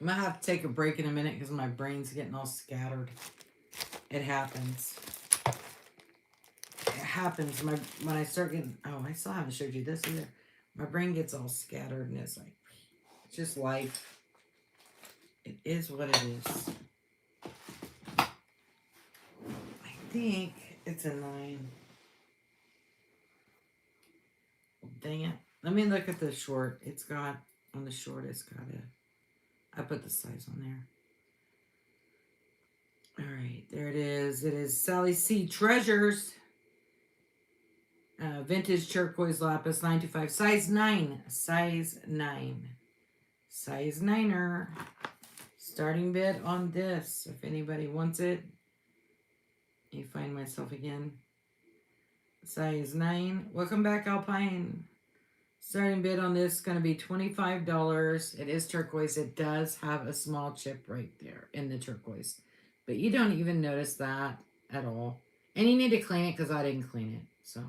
I'm going to have to take a break in a minute because my brain's getting all scattered. It happens. It happens when I start getting... Oh, I still haven't showed you this either. My brain gets all scattered and it's like... It's just life. It is what it is. I think it's a 9. Dang it. Let me look at the short. On the short, I put the size on there. All right, there it is. It is Sally C. Treasures. Vintage turquoise lapis, 925. Size 9. Size 9. Size 9er. Starting bid on this. If anybody wants it, You find myself again. Size 9. Welcome back, Alpine. Starting bid on this is going to be $25. It is turquoise. It does have a small chip right there in the turquoise. But you don't even notice that at all. And you need to clean it because I didn't clean it. So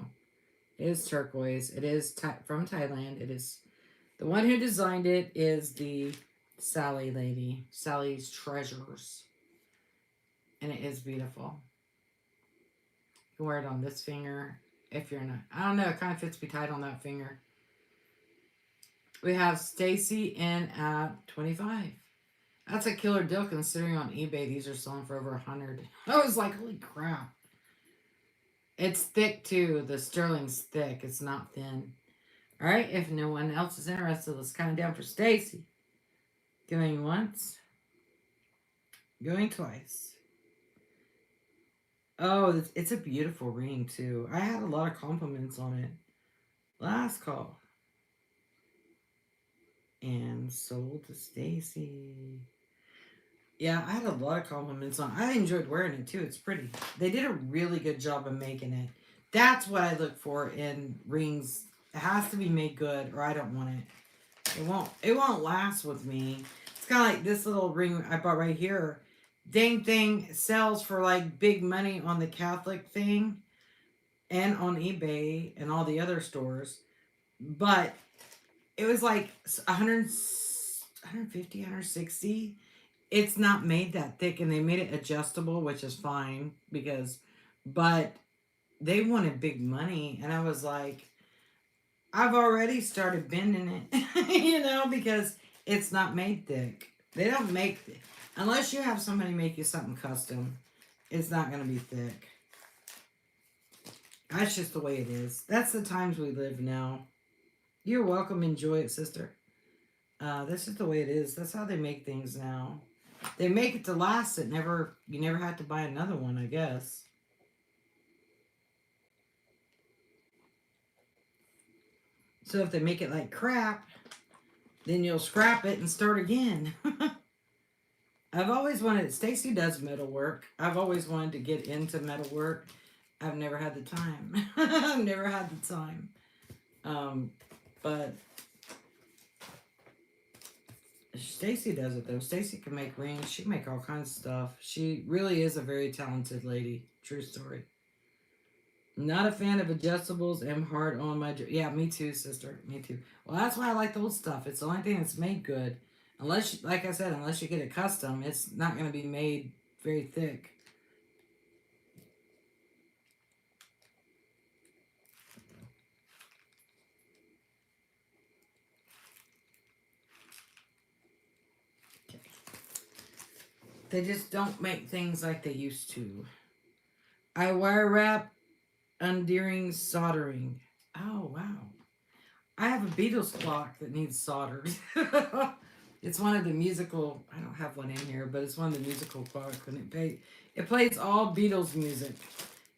it is turquoise. It is from Thailand. It is the one who designed it is the Sally lady. Sally's Treasures. And it is beautiful. You can wear it on this finger if you're not. I don't know. It kind of fits me tight on that finger. We have Stacy in at 25. That's a killer deal considering on eBay these are selling for over 100. I was like, holy crap. It's thick too. The sterling's thick. It's not thin. All right. If no one else is interested, let's count it down for Stacy. Going once. Going twice. Oh, it's a beautiful ring too. I had a lot of compliments on it. Last call. And sold to Stacy. Yeah, I had a lot of compliments on it. I enjoyed wearing it too. It's pretty. They did a really good job of making it. That's what I look for in rings. It has to be made good or I don't want it. It won't last with me. It's kind of like this little ring I bought right here. Dang thing sells for like big money on the Catholic thing and on eBay and all the other stores. But it was like 100, 150, 160. It's not made that thick and they made it adjustable, which is fine but they wanted big money. And I was like, I've already started bending it, because it's not made thick. They don't make unless you have somebody make you something custom, it's not going to be thick. That's just the way it is. That's the times we live now. You're welcome. Enjoy it, sister. This is the way it is. That's how they make things now. They make it to last. You never have to buy another one, I guess. So if they make it like crap, then you'll scrap it and start again. I've always wanted, Stacy does metalwork. I've always wanted to get into metalwork. I've never had the time. I've never had the time. But Stacy does it though. Stacy can make rings. She can make all kinds of stuff. She really is a very talented lady. True story. Not a fan of adjustables. Am hard on my... Yeah, me too, sister. Me too. Well, that's why I like the old stuff. It's the only thing that's made good. Unless, like I said, unless you get it custom, it's not going to be made very thick. Okay. They just don't make things like they used to. I wire wrap undearing soldering. Oh, wow. I have a Beatles clock that needs soldered. It's one of the musical, I don't have one in here, but it's one of the musical clocks. And it plays all Beatles music.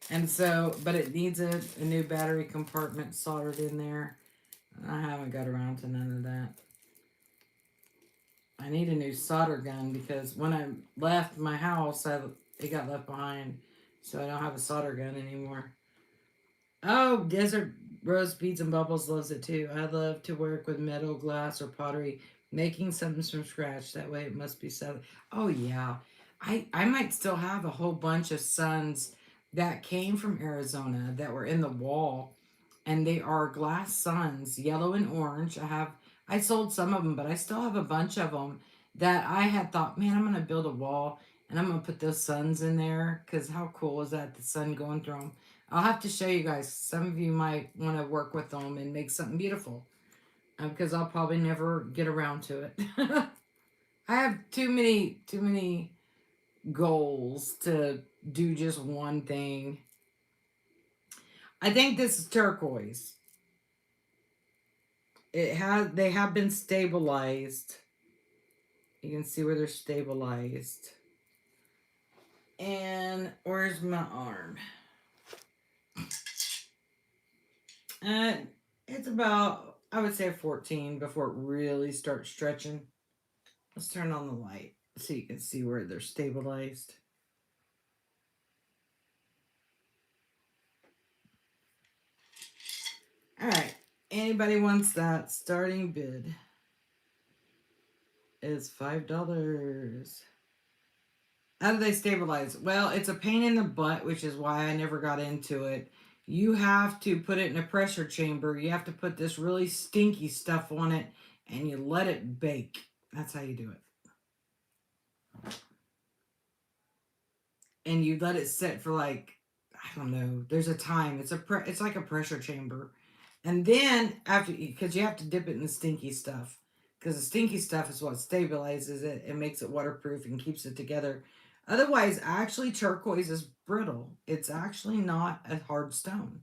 And so, but it needs a new battery compartment soldered in there. I haven't got around to none of that. I need a new solder gun because when I left my house, it got left behind. So I don't have a solder gun anymore. Oh, Desert Rose Beads and Bubbles loves it too. I love to work with metal, glass, or pottery, making something from scratch. That way it must be so. Oh, yeah. I might still have a whole bunch of suns that came from Arizona that were in the wall. And they are glass suns, yellow and orange. I sold some of them, but I still have a bunch of them that I had thought, man, I'm going to build a wall and I'm going to put those suns in there. Because how cool is that? The sun going through them. I'll have to show you guys. Some of you might want to work with them and make something beautiful. Because I'll probably never get around to it. I have too many goals to do just one thing. I think this is turquoise. They have been stabilized. You can see where they're stabilized. And where's my arm? It's about, I would say 14 before it really starts stretching. Let's turn on the light so you can see where they're stabilized. All right. Anybody wants that? Starting bid is $5. How do they stabilize? Well, it's a pain in the butt, which is why I never got into it. You have to put it in a pressure chamber. You have to put this really stinky stuff on it and you let it bake. That's how you do it. And you let it sit for like, I don't know. There's a time. It's like a pressure chamber. And then after, because you have to dip it in the stinky stuff, because the stinky stuff is what stabilizes it and makes it waterproof and keeps it together. Otherwise, actually, turquoise is brittle. It's actually not a hard stone,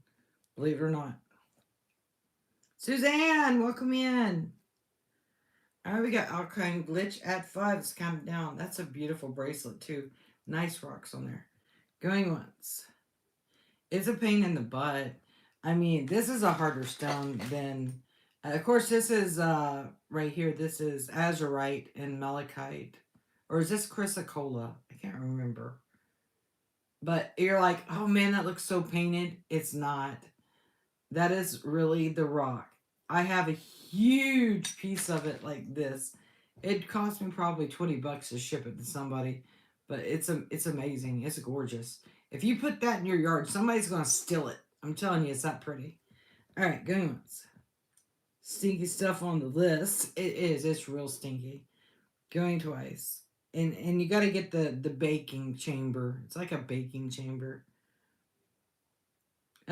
believe it or not. Suzanne, welcome in. All right, we got Alpine Glitch at 5. It's counting down. That's a beautiful bracelet, too. Nice rocks on there. Going once. It's a pain in the butt. I mean, this is a harder stone than. Of course, this is right here. This is azurite and malachite. Or is this chrysocolla? I can't remember. But you're like, oh man, that looks so painted. It's not. That is really the rock. I have a huge piece of it like this. It cost me probably $20 to ship it to somebody, but it's amazing. It's gorgeous. If you put that in your yard, somebody's gonna steal it. I'm telling you, it's that pretty. All right, going once. Stinky stuff on the list. It is. It's real stinky. Going twice. And you got to get the baking chamber. It's like a baking chamber.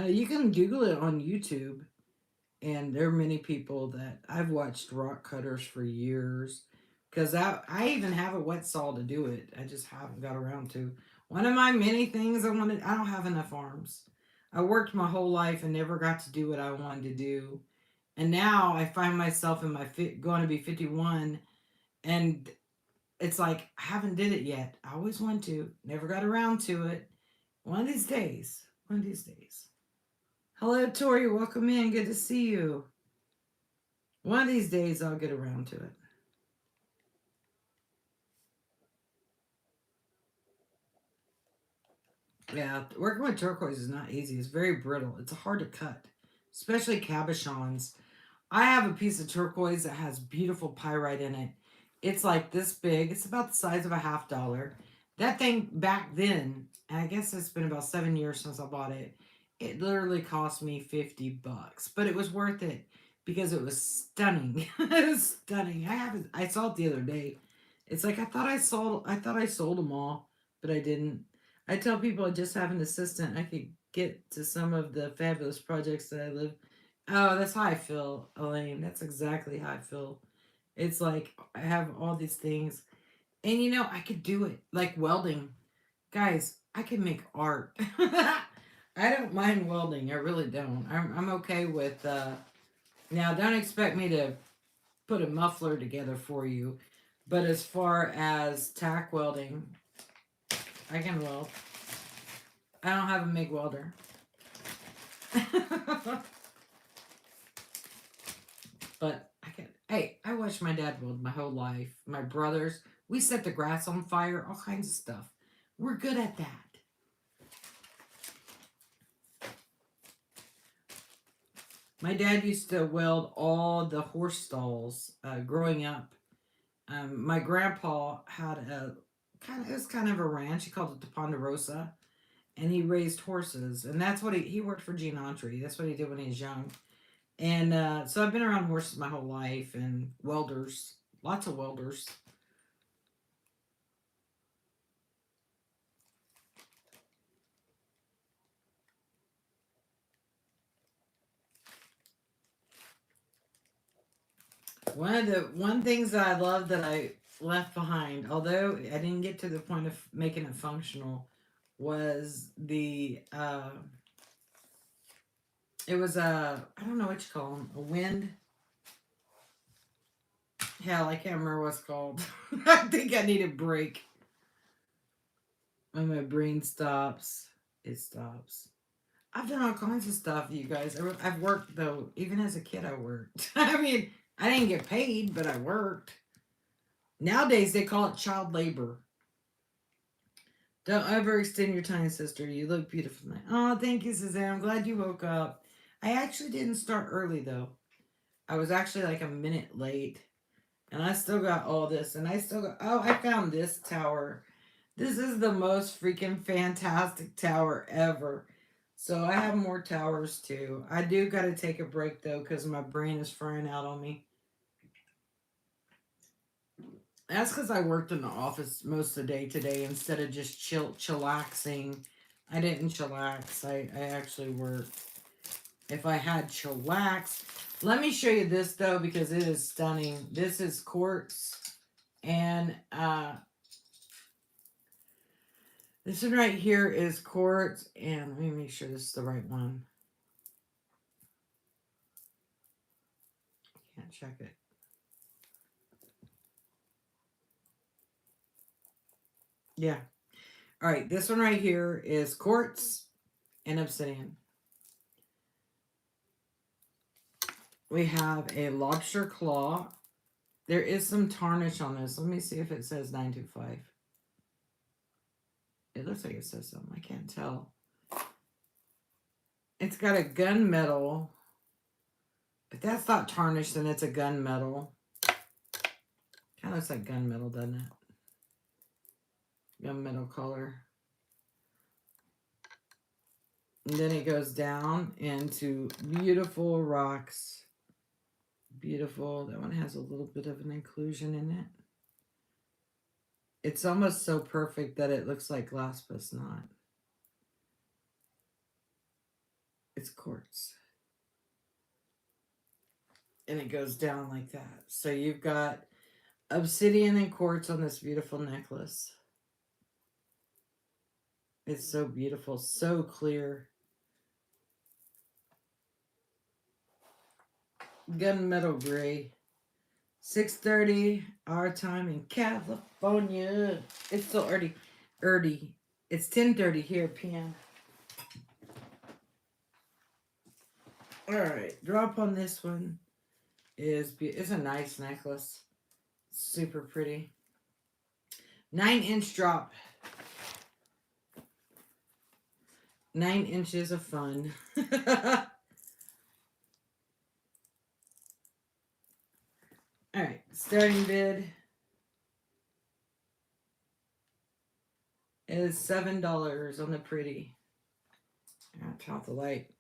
You can Google it on YouTube, and there are many people that I've watched rock cutters for years. Because I even have a wet saw to do it. I just haven't got around to. One of my many things I wanted, I don't have enough arms. I worked my whole life and never got to do what I wanted to do. And now I find myself in my going to be 51, and it's like I haven't did it yet. I always want to, never got around to it. One of these days. One of these days. Hello, Tori. Welcome in. Good to see you. One of these days, I'll get around to it. Yeah, working with turquoise is not easy. It's very brittle. It's hard to cut, especially cabochons. I have a piece of turquoise that has beautiful pyrite in it. It's like this big. It's about the size of a $50. That thing back then, and I guess it's been about 7 years since I bought it. It literally cost me $50, but it was worth it because it was stunning. It was stunning. I have it. I saw it the other day. It's like I thought I sold them all, but I didn't. I tell people I just have an assistant. I could get to some of the fabulous projects that I live. Oh, that's how I feel, Elaine. That's exactly how I feel. It's like I have all these things, and I could do it like welding. Guys, I can make art. I don't mind welding. I really don't. I'm okay with. Now, don't expect me to put a muffler together for you, but as far as tack welding, I can weld. I don't have a MIG welder. But I can. Hey, I watched my dad weld my whole life. My brothers, we set the grass on fire, all kinds of stuff. We're good at that. My dad used to weld all the horse stalls growing up. My grandpa had it was kind of a ranch. He called it the Ponderosa, and he raised horses, and that's what he worked for Gene Autry. That's what he did when he was young. And so I've been around horses my whole life, and welders, lots of welders. One things that I love that I left behind, although I didn't get to the point of making it functional, was it was I don't know what you call them, a wind. Hell, I can't remember what's called. I think I need a break. When my brain stops, it stops. I've done all kinds of stuff, you guys. I've worked though. Even as a kid, I worked. I mean, I didn't get paid, but I worked. Nowadays, they call it child labor. Don't ever extend your time, sister. You look beautiful tonight. Oh, thank you, Suzanne. I'm glad you woke up. I actually didn't start early though. I was actually like a minute late. And I still got all this. And I still got, oh, I found this tower. This is the most freaking fantastic tower ever. So I have more towers too. I do got to take a break though because my brain is frying out on me. That's because I worked in the office most of the day today instead of just chillaxing. I didn't chillax. I actually worked. If I had chillax, let me show you this though because it is stunning. This is quartz, and this one right here is quartz, and let me make sure this is the right one. Can't check it. Yeah. All right, this one right here is quartz and obsidian. We have a lobster claw. There is some tarnish on this. Let me see if it says 925. It looks like it says something. I can't tell. It's got a gunmetal. If that's not tarnished, then it's a gunmetal. Kind of looks like gunmetal, doesn't it? Gunmetal color. And then it goes down into beautiful rocks. Beautiful. That one has a little bit of an inclusion in it. It's almost so perfect that it looks like glass, but it's not. It's quartz. And it goes down like that. So you've got obsidian and quartz on this beautiful necklace. It's so beautiful, so clear. Gunmetal gray. 6:30 our time in California. It's still early. It's 10:30 here p.m. All right, drop on this one it's a nice necklace. Super pretty. 9-inch drop. 9 inches of fun. All right, starting bid is $7 on the pretty. I'll turn off the light.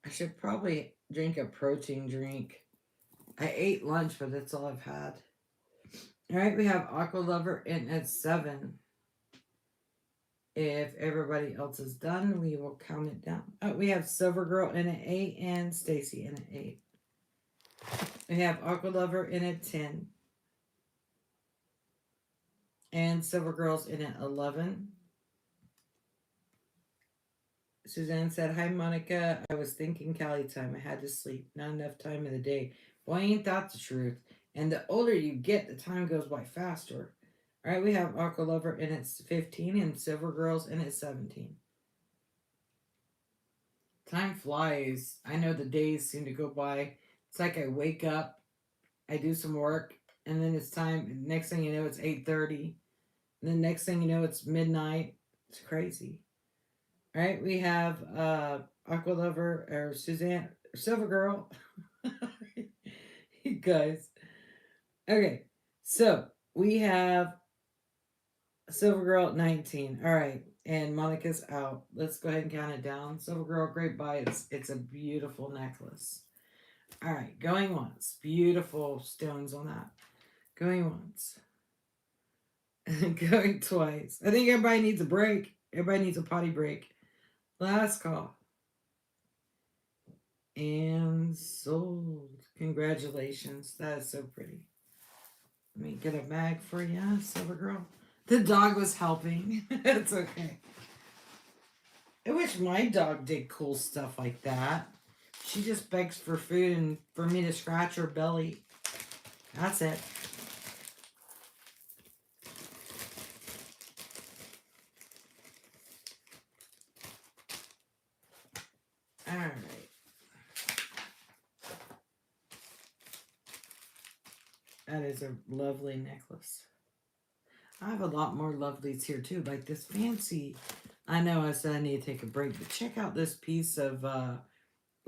I should probably drink a protein drink. I ate lunch, but that's all I've had. All right, we have Aqua Lover in at 7. If everybody else is done, we will count it down. Oh, we have Silver Girl in at 8 and Stacy in at 8. We have Aqua Lover in at 10. And Silver Girl's in at 11. Suzanne said, "Hi, Monica. I was thinking Cali time. I had to sleep. Not enough time in the day. Boy, ain't that the truth. And the older you get, the time goes by faster." All right, we have Aqua Lover in at 15 and Silver Girls in at 17. Time flies. I know the days seem to go by. It's like I wake up, I do some work, and then it's time. Next thing you know, it's 8:30. And then next thing you know, it's midnight. It's crazy. All right, we have Aqua Lover or Suzanne, Silver Girl. You guys. Okay, so we have Silver Girl at 19. All right, and Monica's out. Let's go ahead and count it down. Silver Girl, great buy. It's a beautiful necklace. All right, going once. Beautiful stones on that. Going once. Going twice. I think everybody needs a break. Everybody needs a potty break. Last call. And sold. Congratulations. That is so pretty. Let me get a bag for you, Silver Girl. The dog was helping. It's okay. I wish my dog did cool stuff like that. She just begs for food and for me to scratch her belly. That's it. All right. That is a lovely necklace. I have a lot more lovelies here too, like this fancy I know I said I need to take a break, but check out this piece of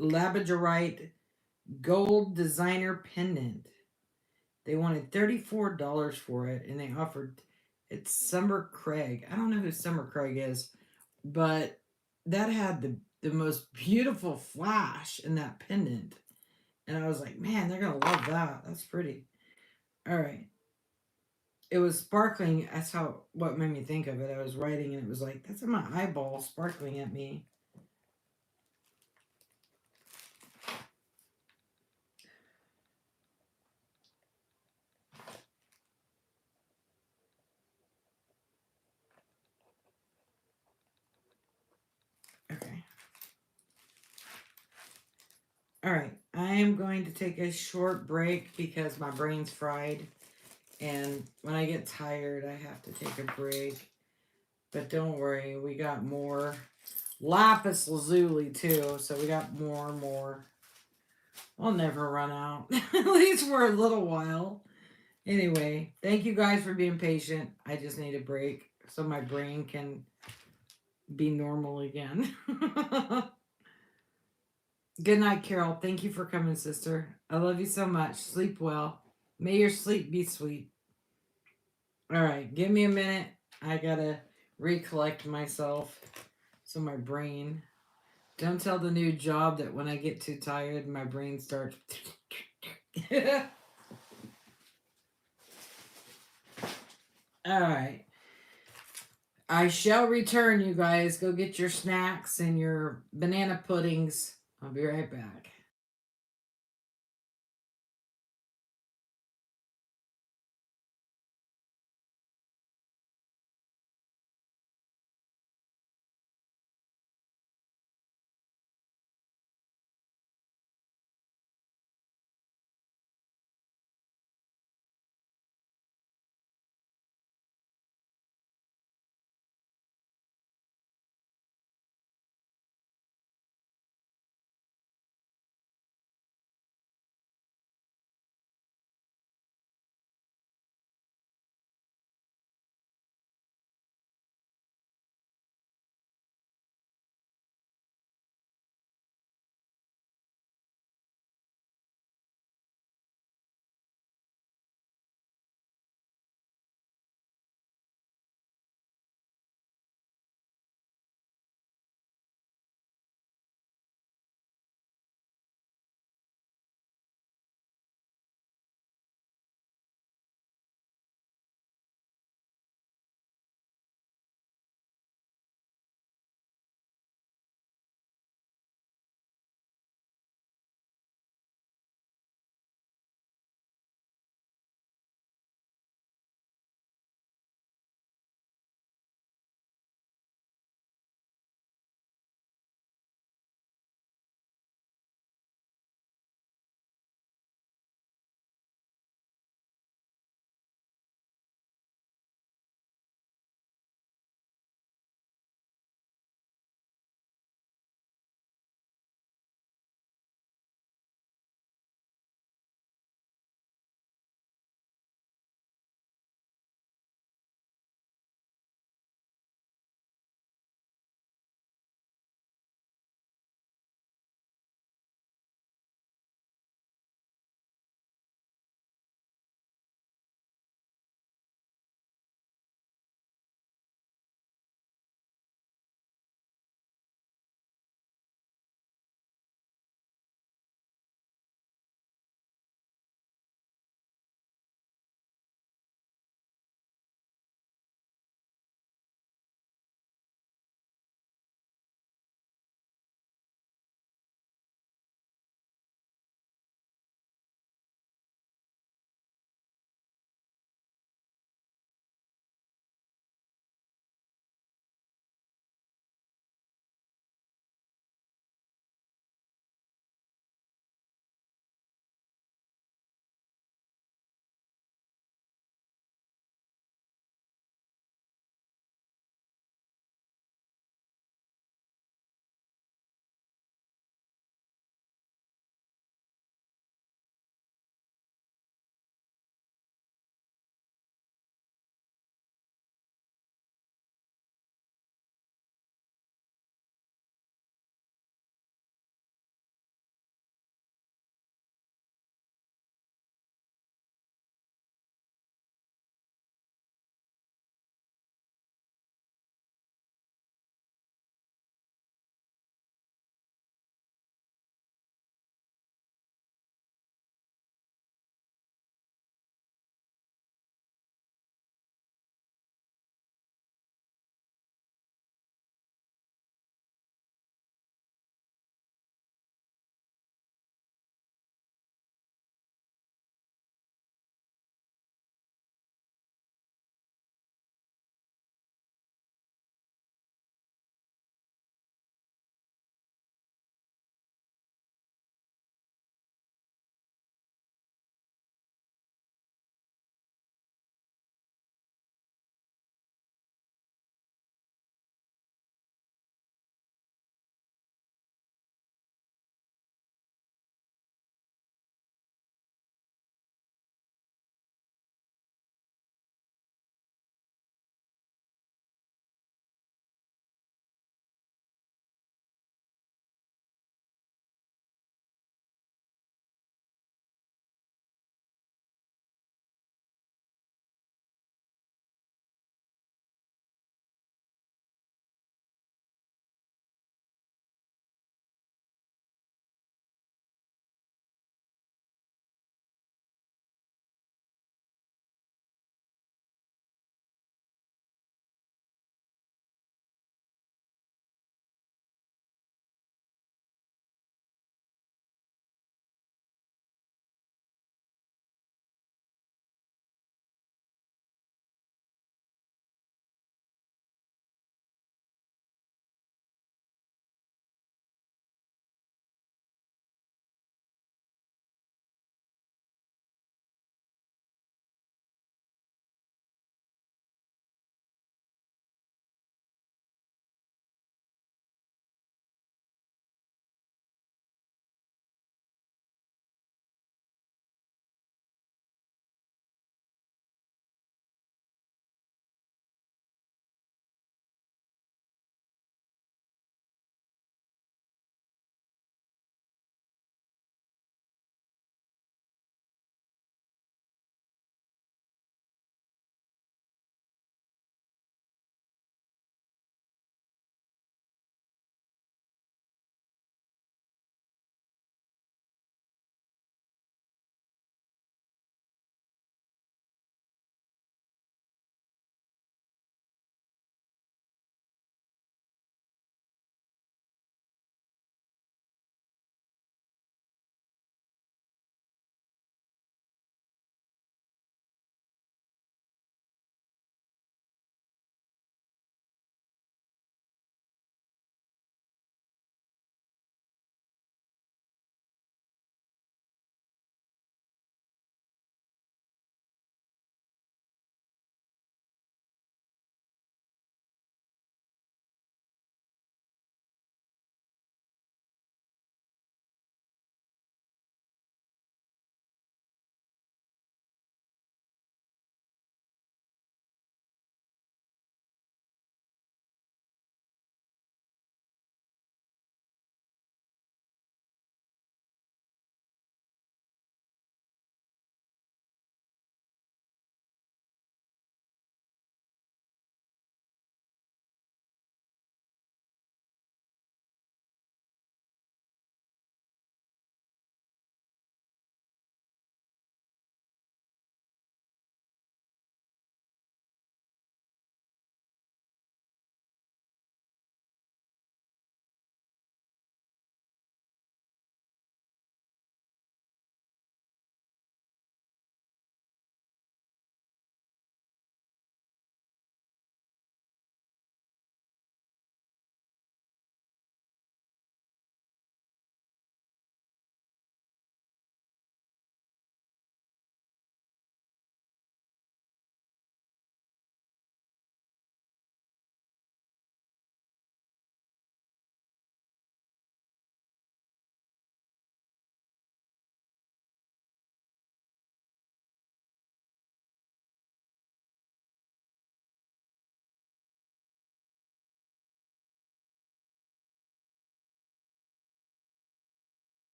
labradorite gold designer pendant. They wanted $34 for it, and they offered it's Summer Craig. I don't know who Summer Craig is, but that had the most beautiful flash in that pendant, and I was like, man, they're gonna love that. That's pretty. All right. It was sparkling. That's how what made me think of it. I was writing, and it was like that's in my eyeball, sparkling at me. Okay. All right. I am going to take a short break because my brain's fried. And when I get tired, I have to take a break. But don't worry, we got more lapis lazuli too. So we got more and more. We'll never run out. At least for a little while. Anyway, thank you guys for being patient. I just need a break so my brain can be normal again. Good night, Carol. Thank you for coming, sister. I love you so much. Sleep well. May your sleep be sweet. All right, give me a minute. I gotta recollect myself so my brain. Don't tell the new job that when I get too tired, my brain starts. All right. I shall return, you guys. Go get your snacks and your banana puddings. I'll be right back.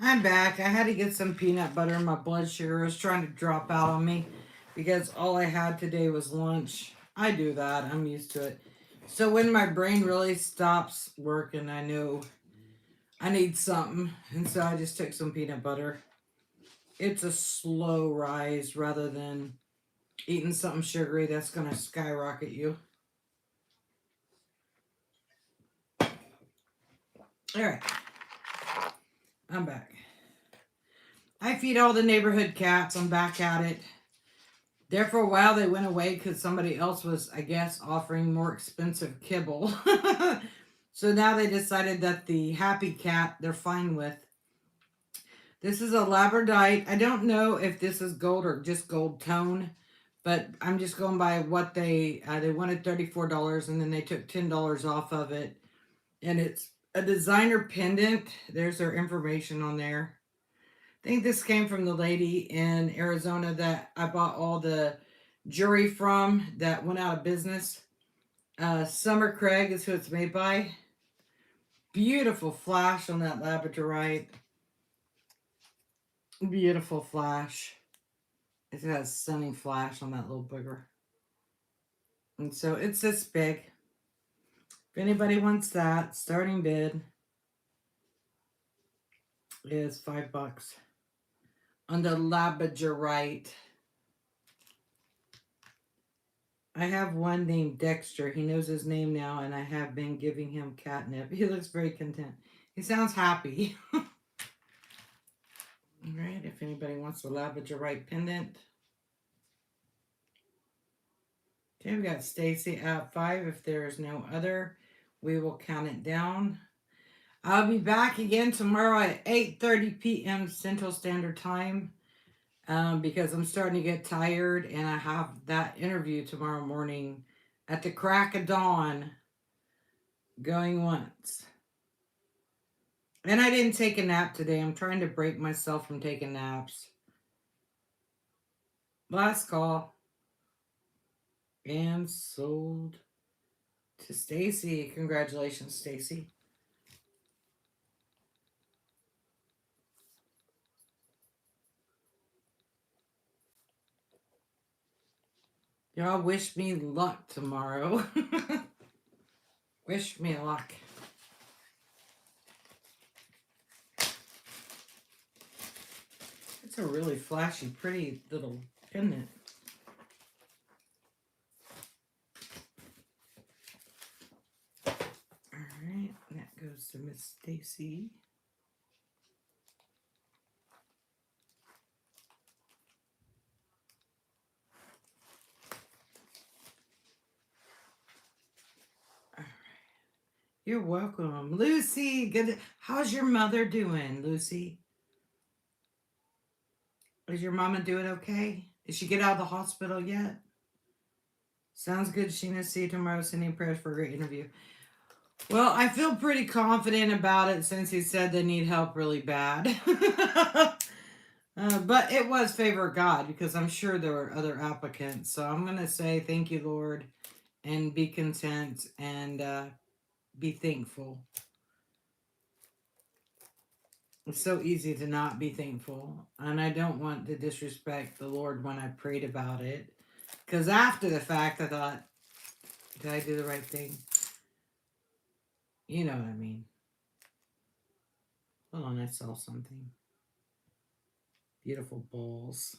I'm back. I had to get some peanut butter. My blood sugar was trying to drop out on me because all I had today was lunch. I do that. I'm used to it. So when my brain really stops working, I know I need something. And so I just took some peanut butter. It's a slow rise rather than eating something sugary that's going to skyrocket you. All right. I'm back. I feed all the neighborhood cats. I'm back at it. There for a while, they went away because somebody else was, I guess, offering more expensive kibble. So now they decided that the happy cat they're fine with. This is a Labradorite. I don't know if this is gold or just gold tone, but I'm just going by what they wanted $34 and then they took $10 off of it, and it's a designer pendant. There's their information on there. I think this came from the lady in Arizona that I bought all the jewelry from that went out of business. Summer Craig is who it's made by. Beautiful flash on that Labradorite. Beautiful flash. It has stunning flash on that little booger. And so it's this big. If anybody wants that, starting bid is $5 on the Labradorite. I have one named Dexter. He knows his name now, and I have been giving him catnip. He looks very content. He sounds happy. All right, if anybody wants the Labradorite pendant. Okay, we got Stacy at 5. If there is no other, we will count it down. I'll be back again tomorrow at 8:30 p.m. Central Standard Time because I'm starting to get tired and I have that interview tomorrow morning at the crack of dawn going once. And I didn't take a nap today. I'm trying to break myself from taking naps. Last call. And sold to Stacy. Congratulations, Stacy. Y'all wish me luck tomorrow. Wish me luck. It's a really flashy, pretty little pendant. Alright, that goes to Miss Stacy. You're welcome. Lucy, good. How's your mother doing, Lucy? Is your mama doing okay? Did she get out of the hospital yet? Sounds good, Sheena. See you tomorrow. Sending prayers for a great interview. Well, I feel pretty confident about it since he said they need help really bad. But it was favor of God because I'm sure there were other applicants. So I'm going to say thank you, Lord, and be content and be thankful. It's so easy to not be thankful. And I don't want to disrespect the Lord when I prayed about it. Because after the fact, I thought, did I do the right thing? You know what I mean. Hold on, I saw something. Beautiful balls.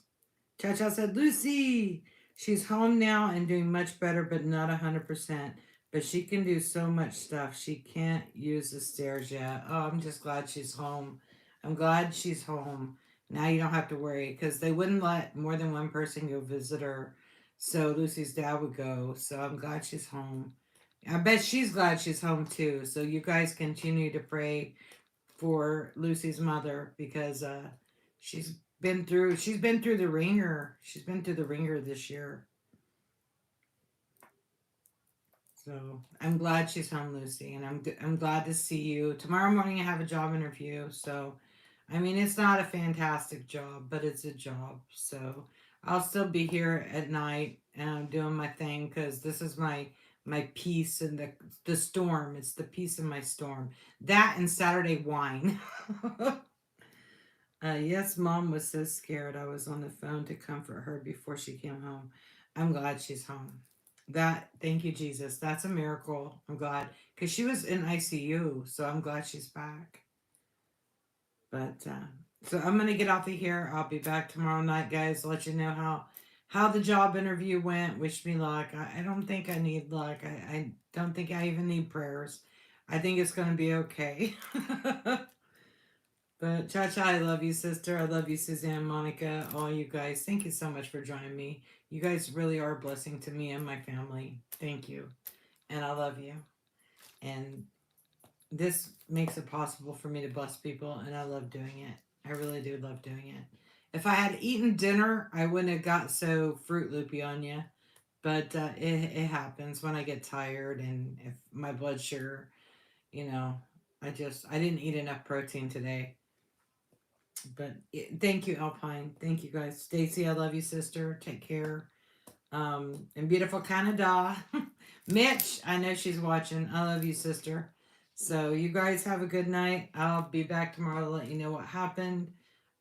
Cha-Cha said, Lucy, she's home now and doing much better, but not 100%. But she can do so much stuff. She can't use the stairs yet. Oh, I'm just glad she's home. I'm glad she's home. Now you don't have to worry because they wouldn't let more than one person go visit her. So Lucy's dad would go. So I'm glad she's home. I bet she's glad she's home too. So you guys continue to pray for Lucy's mother because she's been through the ringer. She's been through the ringer this year. So I'm glad she's home, Lucy, and I'm glad to see you tomorrow morning. I have a job interview, so I mean it's not a fantastic job, but it's a job. So I'll still be here at night and doing my thing because this is my peace in the storm. It's the peace in my storm. That and Saturday wine. Yes, mom was so scared. I was on the phone to comfort her before she came home. I'm glad she's home. Thank you, Jesus. That's a miracle. I'm glad. Because she was in ICU, so I'm glad she's back. But, so I'm going to get off of here. I'll be back tomorrow night, guys. Let you know how the job interview went. Wish me luck. I don't think I need luck. I don't think I even need prayers. I think it's going to be okay. But Cha Cha, I love you, sister. I love you, Suzanne, Monica, all you guys. Thank you so much for joining me. You guys really are a blessing to me and my family. Thank you. And I love you. And this makes it possible for me to bless people, and I love doing it. I really do love doing it. If I had eaten dinner, I wouldn't have got so Fruit Loopy on you. But it happens when I get tired and if my blood sugar, you know, I didn't eat enough protein today. But thank you, Alpine. Thank you guys. Stacy, I love you, sister. Take care. In beautiful Canada. Mitch, I know she's watching. I love you, sister. So you guys have a good night. I'll be back tomorrow to let you know what happened.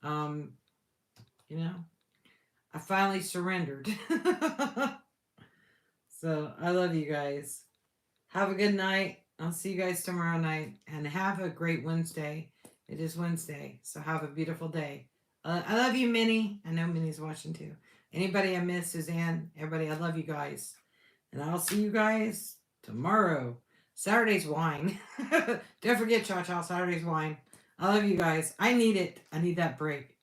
Um, you know, I finally surrendered. So I love you guys. Have a good night. I'll see you guys tomorrow night and have a great Wednesday. It is Wednesday, so have a beautiful day. I love you, Minnie. I know Minnie's watching too. Anybody I miss, Suzanne, everybody, I love you guys. And I'll see you guys tomorrow. Saturday's wine. Don't forget, Cha Cha, Saturday's wine. I love you guys. I need it. I need that break.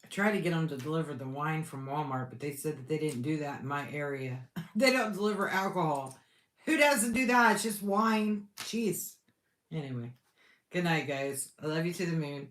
I tried to get them to deliver the wine from Walmart, but they said that they didn't do that in my area. They don't deliver alcohol. Who doesn't do that? It's just wine. Jeez. Anyway, good night, guys. I love you to the moon.